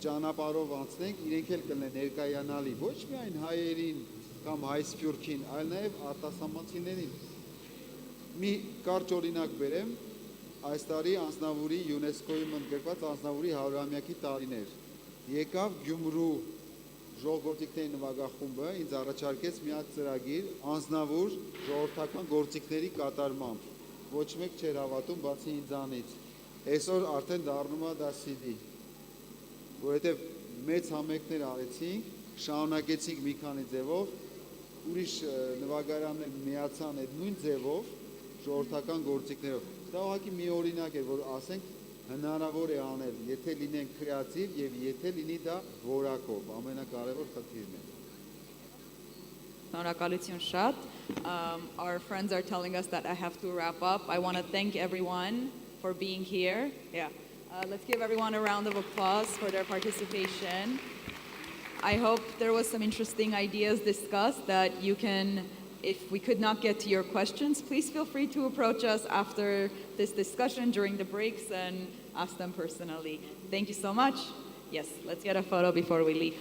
ճանապարհով անցնենք, իրենք էլ կլինեն ներկայանալի ոչ միայն հայերին կամ հայ սփյուռքին, այլ նաև արտասահմանցիներին։ Մի կարճ օրինակ բերեմ, այս տարի Aznavour-ի ՅՈՒՆԵՍԿՕ-ի ընդգրկված Aznavour-ի 100-ամյակի տարիներ։ Եկավ Գյումրու ժողովրդիկների նվագախումբը, ինձ առաջարկեց մի հատ ծրագիր Aznavour ժողովրդական գործիքների կատարմամբ։ Ոչ մեկ չէր հավատում, բացի ինձանից։ Այսօր արդեն դառնում է դա CD, որովհետև մեծ համերգներ արեցինք, շարունակեցինք մի քանի ձևով, ուրիշ նվագարաններ միացան այդ նույն ձևով, ժողովրդական գործիքներով։ Դա ուղղակի մի օրինակ է, որ ասենք հնարավոր է անել, եթե լինենք կրեատիվ եւ եթե լինի դա որակով, ամենակարևոր խնդիրն է։ Շնորհակալություն շատ. Our friends are telling us that I have to wrap up. I want to thank everyone for being here. Yeah. Let's give everyone a round of applause for their participation. I hope there was some interesting ideas discussed that you can, if we could not get to your questions, please feel free to approach us after this discussion during the breaks and ask them personally. Thank you so much. Yes, let's get a photo before we leave.